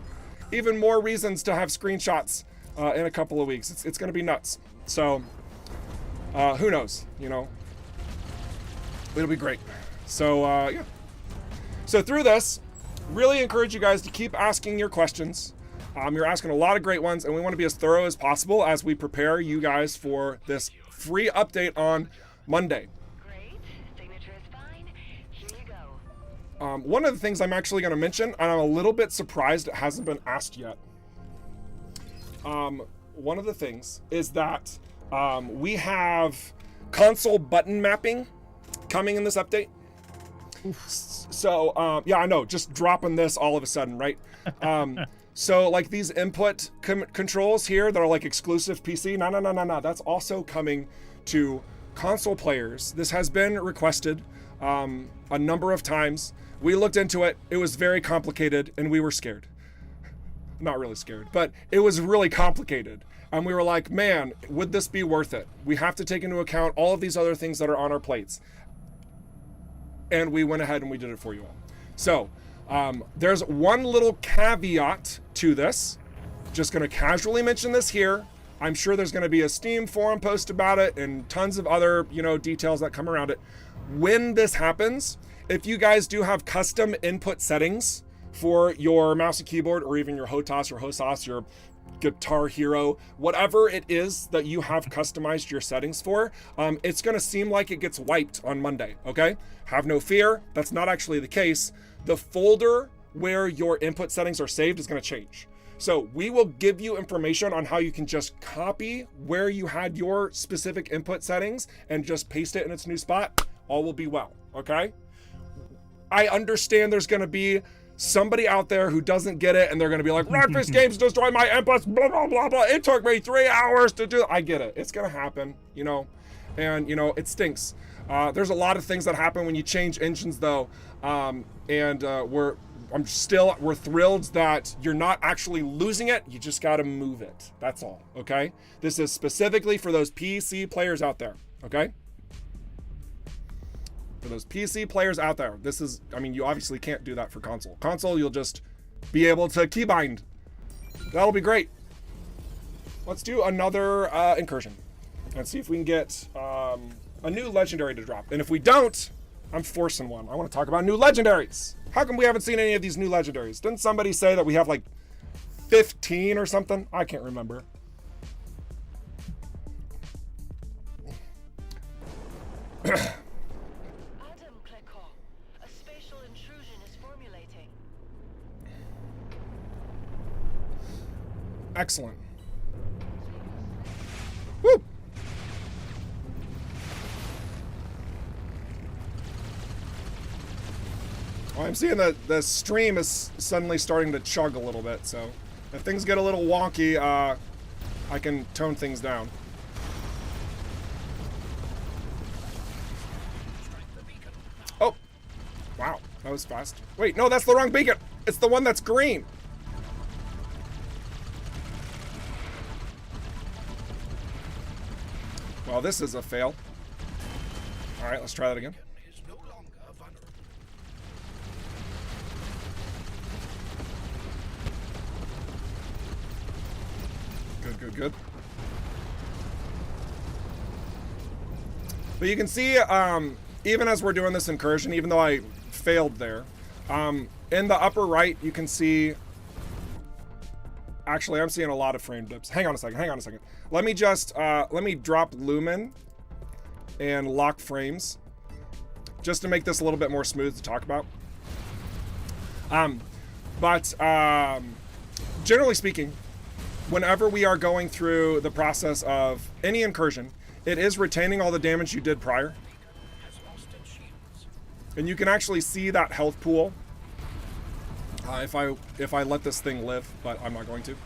Even more reasons to have screenshots in a couple of weeks. It's going to be nuts. So who knows, it'll be great. So yeah. So through this, really encourage you guys to keep asking your questions. You're asking a lot of great ones, and we want to be as thorough as possible as we prepare you guys for this free update on Monday. Great. Signature is fine. Here you go. One of the things I'm actually going to mention, and I'm a little bit surprised it hasn't been asked yet. One of the things is that we have console button mapping coming in this update. So, yeah, I know, just dropping this all of a sudden, right? So, like these input controls here that are like exclusive PC, no, that's also coming to console players. This has been requested a number of times. We looked into it. It was very complicated, and we were scared. Not really scared, but it was really complicated. And we were like, man, would this be worth it? We have to take into account all of these other things that are on our plates. And we went ahead and we did it for you all. So there's one little caveat to this. Just going to casually mention this here. I'm sure there's going to be a Steam forum post about it and tons of other, details that come around it. When this happens, if you guys do have custom input settings for your mouse and keyboard, or even your HOTAS or HOSAS, your Guitar Hero, whatever it is that you have customized your settings for, it's going to seem like it gets wiped on Monday, okay? Have no fear, that's not actually the case. The folder where your input settings are saved is going to change. So we will give you information on how you can just copy where you had your specific input settings and just paste it in its new spot. All will be well, okay? I understand there's going to be somebody out there who doesn't get it, and they're going to be like, Redfish Games destroyed my inputs, blah, blah, blah, blah. It took me 3 hours to do it. I get it. It's going to happen, and, it stinks. There's a lot of things that happen when you change engines, though, and we're thrilled that you're not actually losing it. You just got to move it. That's all, okay? This is specifically for those PC players out there, okay? For those PC players out there, this is, you obviously can't do that for console. Console, you'll just be able to keybind. That'll be great. Let's do another incursion and see if we can get a new legendary to drop. And if we don't, I'm forcing one. I want to talk about new legendaries. How come we haven't seen any of these new legendaries? Didn't somebody say that we have like 15 or something? I can't remember. Excellent. Woo! Well, I'm seeing that the stream is suddenly starting to chug a little bit, so if things get a little wonky, I can tone things down. Oh! Wow, that was fast. Wait, no, that's the wrong beacon! It's the one that's green! Well, this is a fail. All right, let's try that again. Good. But you can see, even as we're doing this incursion, even though I failed there, in the upper right, you can see... Actually, I'm seeing a lot of frame dips. Hang on a second. Let me just, let me drop Lumen and lock frames just to make this a little bit more smooth to talk about. Generally speaking, whenever we are going through the process of any incursion, it is retaining all the damage you did prior. And you can actually see that health pool. If I let this thing live, but I'm not going to.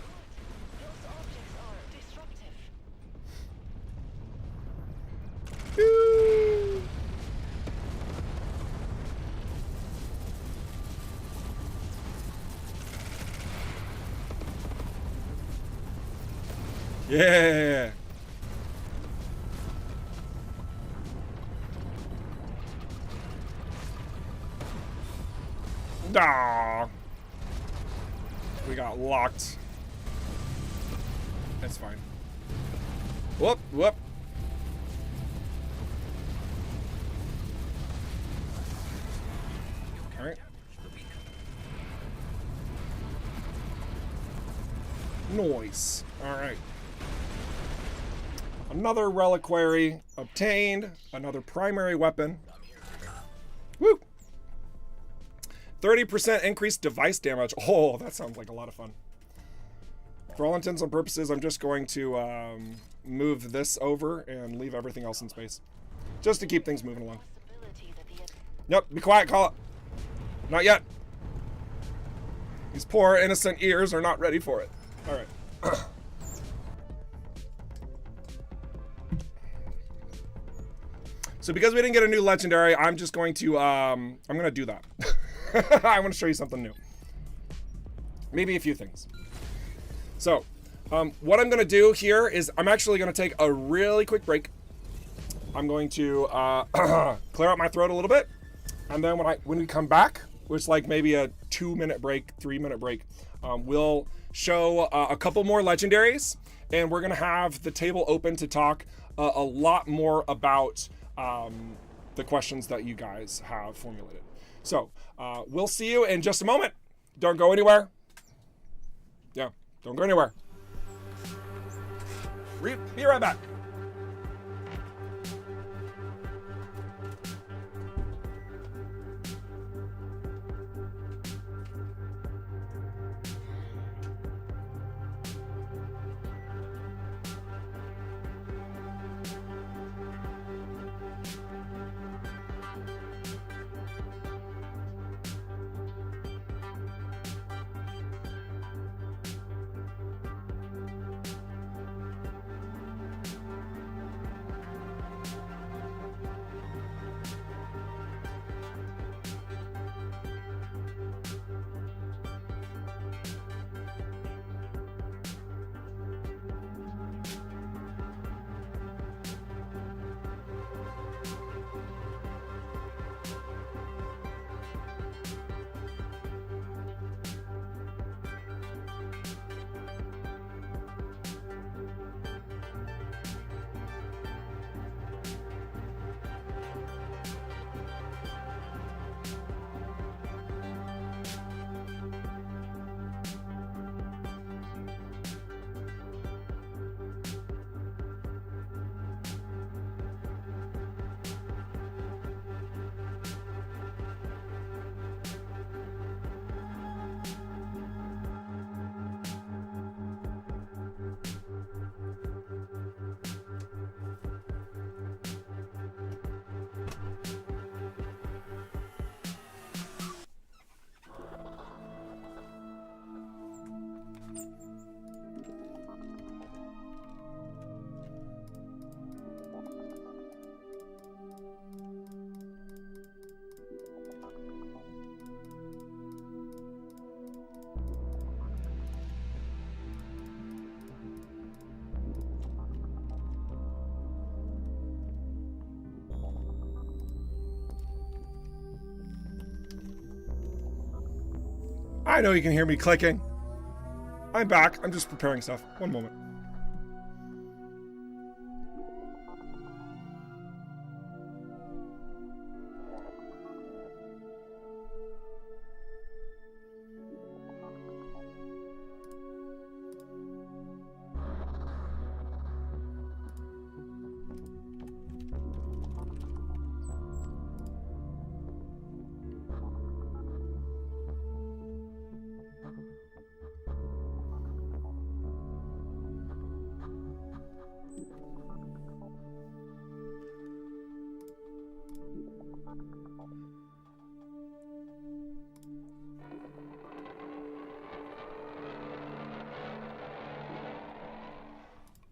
Yeah. Nah. We got locked. That's fine. Whoop. All right. Noise. All right. Another reliquary obtained. Another primary weapon. Woo! 30% increased device damage. Oh, that sounds like a lot of fun. For all intents and purposes, I'm just going to move this over and leave everything else in space. Just to keep things moving along. Yep, be quiet, call it. Not yet. These poor innocent ears are not ready for it. All right. So because we didn't get a new legendary, I'm just going to, I'm going to do that. I want to show you something new. Maybe a few things. So, what I'm going to do here is I'm actually going to take a really quick break. I'm going to clear out my throat a little bit. And then when we come back, which is like maybe a 2-minute break, 3-minute break, we'll show a couple more legendaries. And we're going to have the table open to talk a lot more about the questions that you guys have formulated. So we'll see you in just a moment. Don't go anywhere. Yeah, don't go anywhere. Be right back. I know you can hear me clicking. I'm back. I'm just preparing stuff. One moment.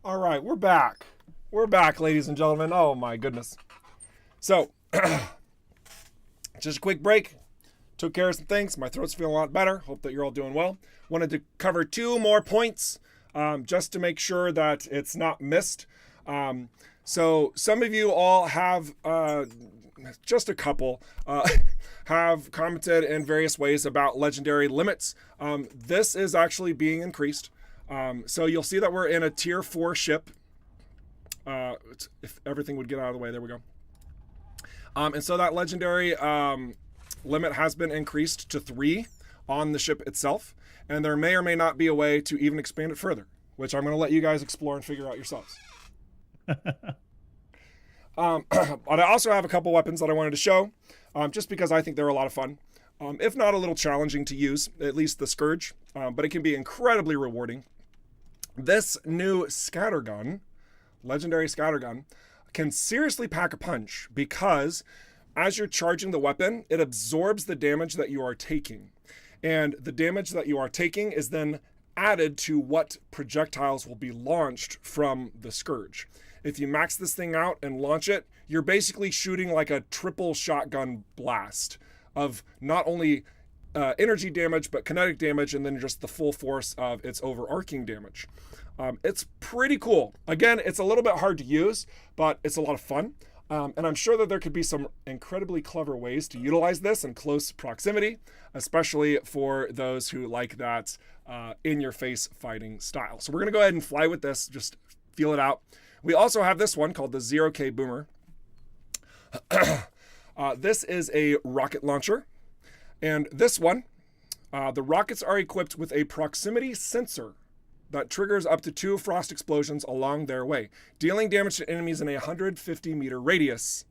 All right, we're back. We're back, ladies and gentlemen. Oh my goodness. So, just a quick break. Took care of some things. My throat's feeling a lot better. Hope that you're all doing well. Wanted to cover 2 more points just to make sure that it's not missed. So some of you all have, just a couple, have commented in various ways about legendary limits. This is actually being increased. So you'll see that we're in a tier 4 ship. If everything would get out of the way, there we go. And so that legendary limit has been increased to 3 on the ship itself. And there may or may not be a way to even expand it further, which I'm going to let you guys explore and figure out yourselves. But I also have a couple weapons that I wanted to show, just because I think they're a lot of fun. if not a little challenging to use, at least the Scourge, but it can be incredibly rewarding. This new scattergun, legendary scattergun, can seriously pack a punch because as you're charging the weapon, it absorbs the damage that you are taking. And the damage that you are taking is then added to what projectiles will be launched from the Scourge. If you max this thing out and launch it, you're basically shooting like a triple shotgun blast of not only energy damage, but kinetic damage, and then just the full force of its overarching damage. It's pretty cool. Again, it's a little bit hard to use, but it's a lot of fun. And I'm sure that there could be some incredibly clever ways to utilize this in close proximity, especially for those who like that in-your-face fighting style. So we're going to go ahead and fly with this, just feel it out. We also have this one called the 0K Boomer. This is a rocket launcher. And this one, the rockets are equipped with a proximity sensor that triggers up to 2 frost explosions along their way, dealing damage to enemies in a 150-meter radius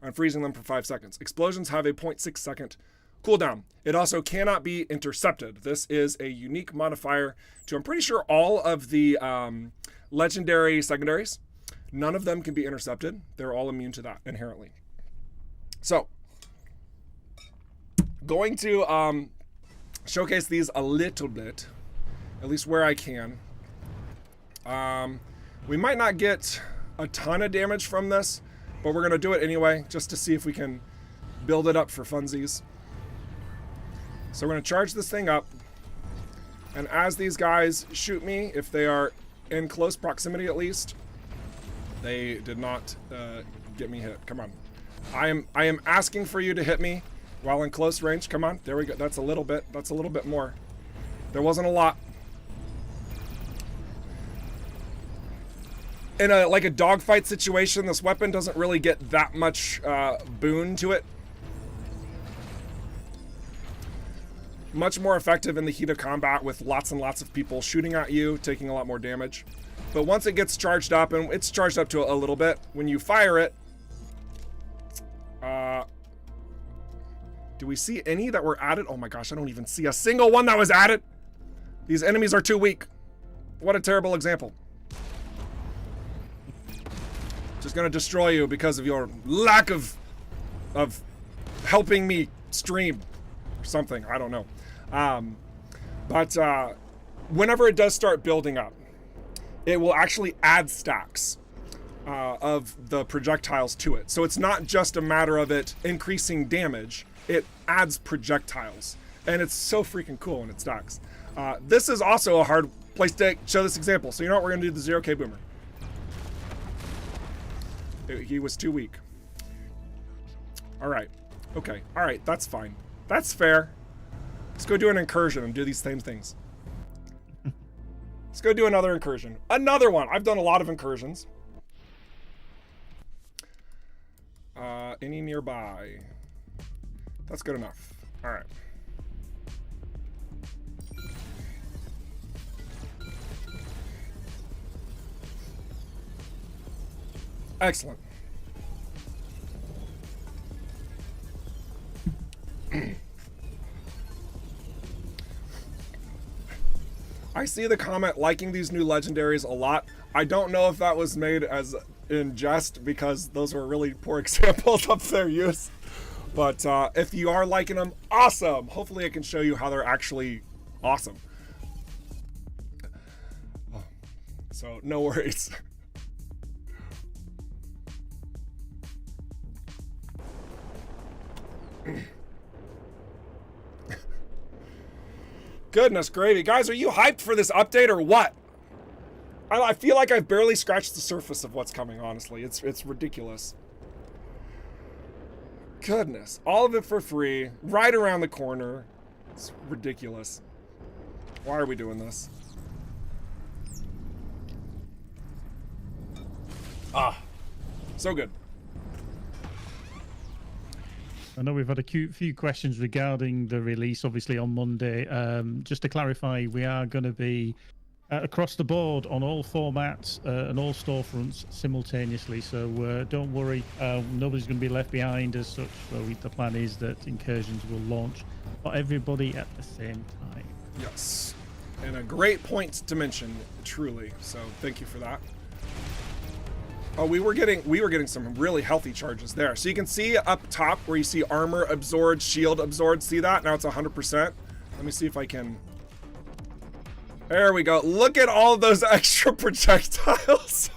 and freezing them for 5 seconds. Explosions have a 0.6 second cooldown. It also cannot be intercepted. This is a unique modifier to, I'm pretty sure, all of the legendary secondaries. None of them can be intercepted. They're all immune to that inherently. So, going to showcase these a little bit, at least where I can. We might not get a ton of damage from this, but we're going to do it anyway, just to see if we can build it up for funsies. So we're going to charge this thing up, and as these guys shoot me, if they are in close proximity at least, they did not get me hit. Come on. I am asking for you to hit me while in close range. Come on. There we go. That's a little bit. That's a little bit more. There wasn't a lot. In like a dogfight situation, this weapon doesn't really get that much boon to it. Much more effective in the heat of combat with lots and lots of people shooting at you, taking a lot more damage. But once it gets charged up, and it's charged up to a little bit, when you fire it, do we see any that were added? Oh my gosh, I don't even see a single one that was added. These enemies are too weak. What a terrible example. Just gonna destroy you because of your lack of helping me stream or something. I don't know. But whenever it does start building up, it will actually add stacks of the projectiles to it. So it's not just a matter of it increasing damage, it adds projectiles. And it's so freaking cool when it stacks. This is also a hard place to show this example. So you know what, we're gonna do the 0K Boomer. He was too weak. All right, okay, all right, that's fine. That's fair. Let's go do an incursion and do these same things. Let's go do another incursion. Another one. I've done a lot of incursions. Any nearby? That's good enough. All right. Excellent. I see the comment liking these new legendaries a lot. I don't know if that was made as in jest because those were really poor examples of their use. But if you are liking them, awesome. Hopefully I can show you how they're actually awesome. So no worries. Goodness gravy. Guys, are you hyped for this update or what? I feel like I've barely scratched the surface of what's coming, honestly. It's ridiculous. Goodness. All of it for free, right around the corner. It's ridiculous. Why are we doing this? Ah, so good. I know we've had a few questions regarding the release, obviously, on Monday. Just to clarify, we are going to be across the board on all formats and all storefronts simultaneously. So don't worry, nobody's going to be left behind as such. So the plan is that Incursions will launch for everybody at the same time. Yes, and a great point to mention, truly. So thank you for that. Oh, we were getting some really healthy charges there. So you can see up top where you see armor absorbed, shield absorbed. See that? Now it's 100%. Let me see if I can. There we go. Look at all those extra projectiles.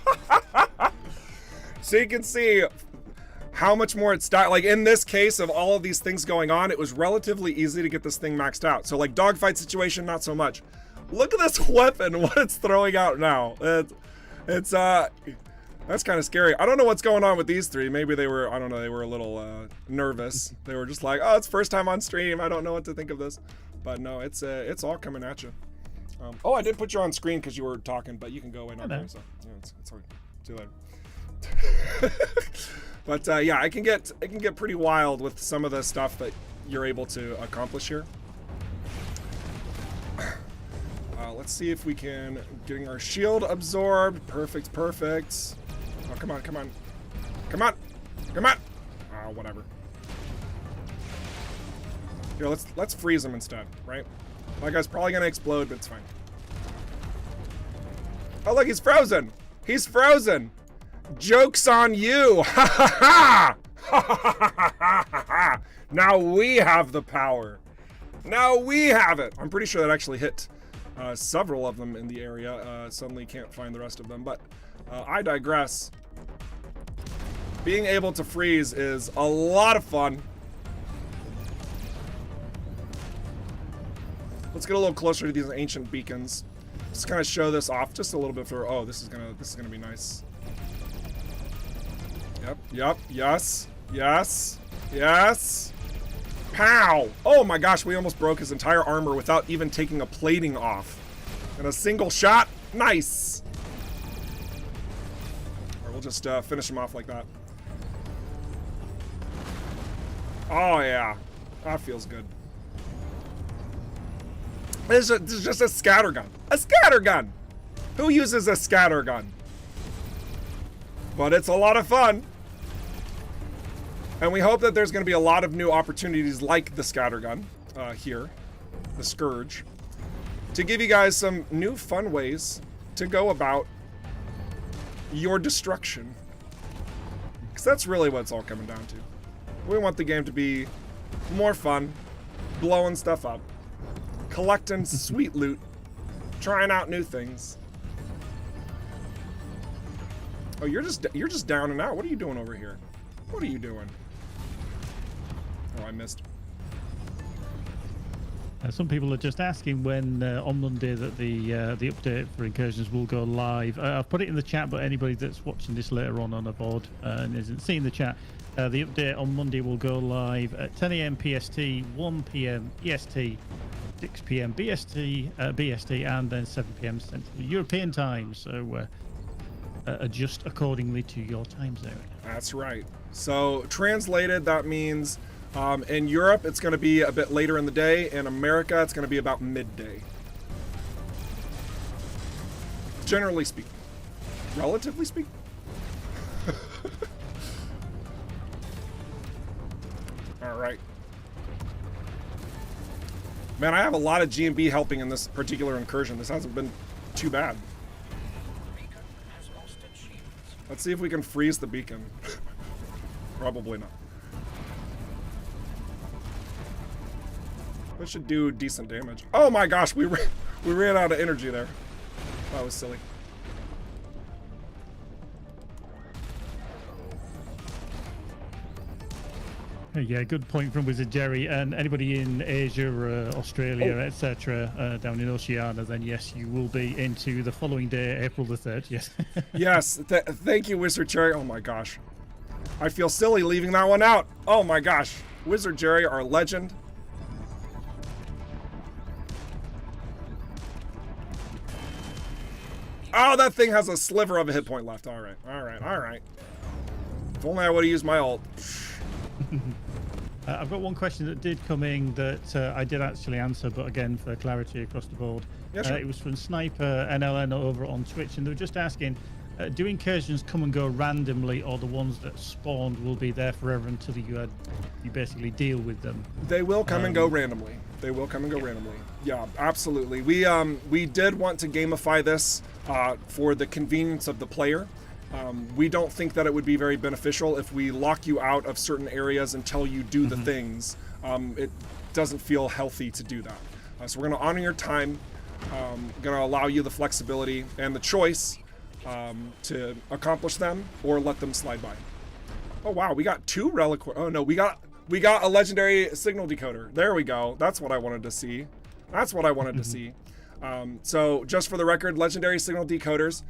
So you can see how much more it's like in this case of all of these things going on, it was relatively easy to get this thing maxed out. So like dogfight situation, not so much. Look at this weapon, what it's throwing out now. It's that's kind of scary. I don't know what's going on with these three. Maybe they were, I don't know, they were a little nervous. They were just like, oh, it's first time on stream. I don't know what to think of this. But no, it's all coming at you. Oh, I did put you on screen because you were talking, but you can go away now. So yeah, it's hard. Too late. But yeah, it can get pretty wild with some of the stuff that you're able to accomplish here. Let's see if we can getting our shield absorbed. Perfect, perfect. Oh, come on, come on. Come on! Come on! Oh, whatever. Here, let's freeze him instead, right? That guy's probably gonna explode, but it's fine. Oh, look, he's frozen! He's frozen! Joke's on you! Ha ha ha! Ha ha ha ha ha! Now we have the power! Now we have it! I'm pretty sure that actually hit several of them in the area. Suddenly can't find the rest of them, but I digress. Being able to freeze is a lot of fun. Let's get a little closer to these ancient beacons. Just kind of show this off just a little bit for. Oh, this is gonna be nice. Yep. Yes. Pow! Oh my gosh, we almost broke his entire armor without even taking a plating off. In a single shot. Nice. Or we'll just finish him off like that. Oh yeah, that feels good. This is just a scattergun. A scattergun! Who uses a scattergun? But it's a lot of fun. And we hope that there's going to be a lot of new opportunities like the scattergun here, the Scourge, to give you guys some new fun ways to go about your destruction. Because that's really what it's all coming down to. We want the game to be more fun, blowing stuff up, collecting sweet loot, trying out new things. Oh, you're just down and out. What are you doing over here? What are you doing? Oh, I missed. Some people are just asking when on Monday that the update for Incursions will go live. I've put it in the chat, but anybody that's watching this later on a VOD and isn't seeing the chat, the update on Monday will go live at 10 AM PST, 1 PM EST, 6 PM BST, and then 7 PM Central European time. So adjust accordingly to your time zone. That's right. So translated, that means in Europe it's going to be a bit later in the day. In America, it's going to be about midday. Generally speaking. Relatively speaking. All right. Man, I have a lot of G&B helping in this particular incursion. This hasn't been too bad. Let's see if we can freeze the beacon. Probably not. That should do decent damage. Oh my gosh, we ran out of energy there. That was silly. Yeah, good point from Wizard Jerry. And anybody in Asia, Australia, etc., down in Oceania, then yes, you will be into the following day, April the 3rd. Yes. Yes. Thank you, Wizard Jerry. Oh my gosh. I feel silly leaving that one out. Oh my gosh. Wizard Jerry, our legend. Oh, that thing has a sliver of a hit point left. All right. If only I would have used my ult. I've got one question that did come in that I did actually answer, but again, for clarity across the board. Yeah, sure. It was from Sniper NLN over on Twitch, and they were just asking, do incursions come and go randomly, or the ones that spawned will be there forever until you basically deal with them? They will come and go randomly. They will come and go randomly. Yeah, absolutely. We did want to gamify this for the convenience of the player. We don't think that it would be very beneficial if we lock you out of certain areas until you do the things. It doesn't feel healthy to do that. So we're going to honor your time, going to allow you the flexibility and the choice to accomplish them or let them slide by. Oh wow, we got 2 reliquary. Oh no, we got a legendary signal decoder. There we go. That's what I wanted to see. That's what I wanted to see. So just for the record, legendary signal decoders.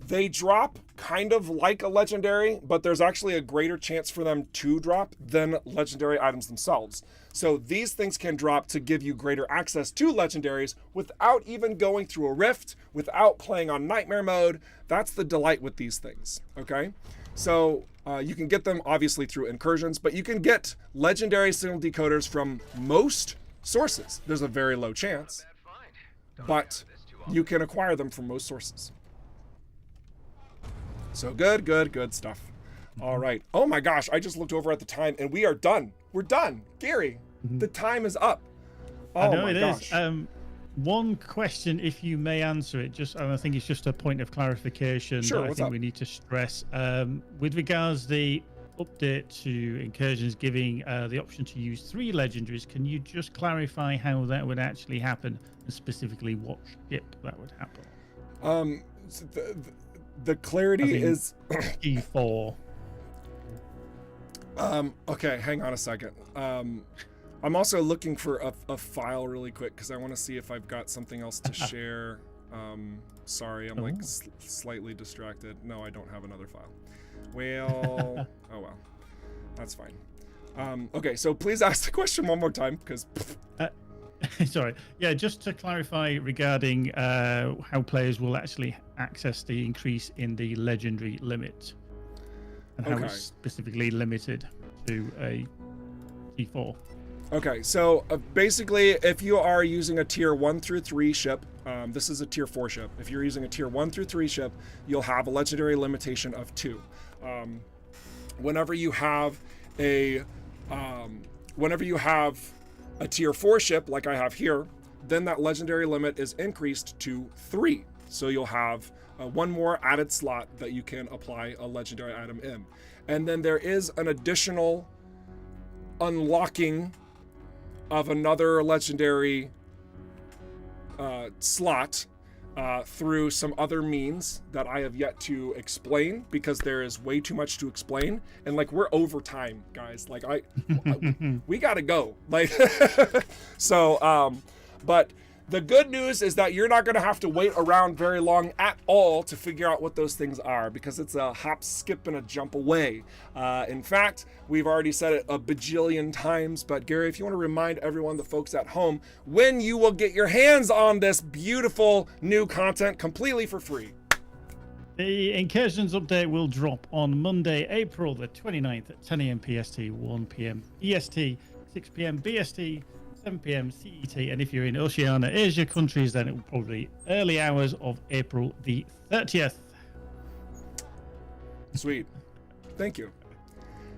They drop kind of like a legendary, but there's actually a greater chance for them to drop than legendary items themselves. So these things can drop to give you greater access to legendaries without even going through a rift, without playing on nightmare mode. That's the delight with these things, okay? So you can get them obviously through incursions, but you can get legendary signal decoders from most sources. There's a very low chance, but you can acquire them from most sources. So good stuff. All right. Oh my gosh, I just looked over at the time and we are done. We're done. Gary, the time is up. Oh I know my it gosh. is. One question, if you may answer it, and I think it's just a point of clarification Sure, that I what's think up? we need to stress. With regards the update to Incursions giving the option to use 3 legendaries, can you just clarify how that would actually happen, and specifically what ship that would happen? So the clarity is E4. okay, hang on a second. I'm also looking for a file really quick because I want to see if I've got something else to share. Sorry, I'm like slightly distracted. No, I don't have another file. Well, oh well, that's fine. Okay, so please ask the question one more time because Sorry. Yeah, just to clarify regarding how players will actually access the increase in the legendary limit and how it's specifically limited to a T4. Okay, so basically, if you are using a tier 1 through 3 ship, this is a tier 4 ship. If you're using a tier 1 through 3 ship, you'll have a legendary limitation of 2. Whenever you have a tier 4 ship, like I have here, then that legendary limit is increased to 3. So you'll have 1 more added slot that you can apply a legendary item in. And then there is an additional unlocking of another legendary slot through some other means that I have yet to explain because there is way too much to explain. And like, we're over time, guys. Like we gotta go. Like, so, but the good news is that you're not gonna have to wait around very long at all to figure out what those things are because it's a hop, skip, and a jump away. In fact, we've already said it a bajillion times, but Gary, if you want to remind everyone, the folks at home, when you will get your hands on this beautiful new content completely for free. The Incursions update will drop on Monday, April the 29th at 10 a.m. PST, 1 p.m. EST, 6 p.m. BST, 7 p.m. CET, and if you're in Oceania, Asia countries, then it will probably be early hours of April the 30th. Sweet. Thank you.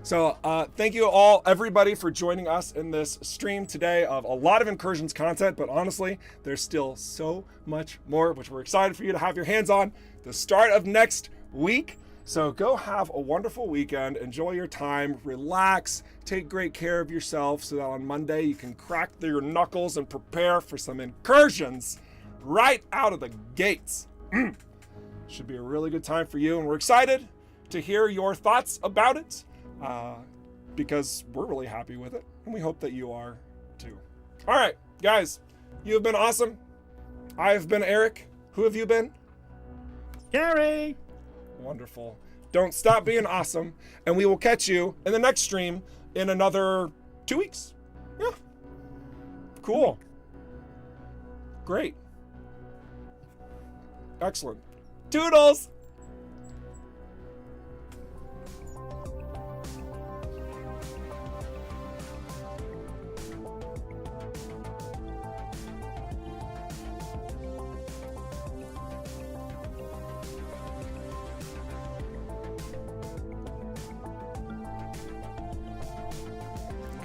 So thank you all, everybody, for joining us in this stream today of a lot of Incursions content, but honestly, there's still so much more, which we're excited for you to have your hands on the start of next week. So go have a wonderful weekend, enjoy your time, relax, take great care of yourself so that on Monday you can crack your knuckles and prepare for some incursions right out of the gates. Should be a really good time for you, and we're excited to hear your thoughts about it because we're really happy with it, and we hope that you are too. All right, guys, you have been awesome. I've been Eric. Who have you been? Gary! Wonderful. Don't stop being awesome, and we will catch you in the next stream in another 2 weeks. Yeah. Cool. Great. Excellent. Toodles!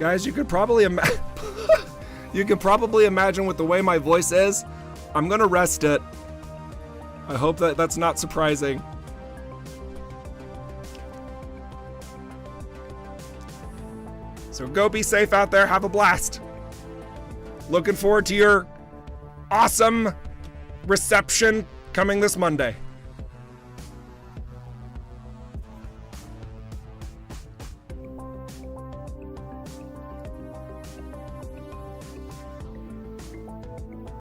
Guys, you could probably you can probably imagine with the way my voice is, I'm gonna rest it. I hope that that's not surprising. So go be safe out there, have a blast. Looking forward to your awesome reception coming this Monday.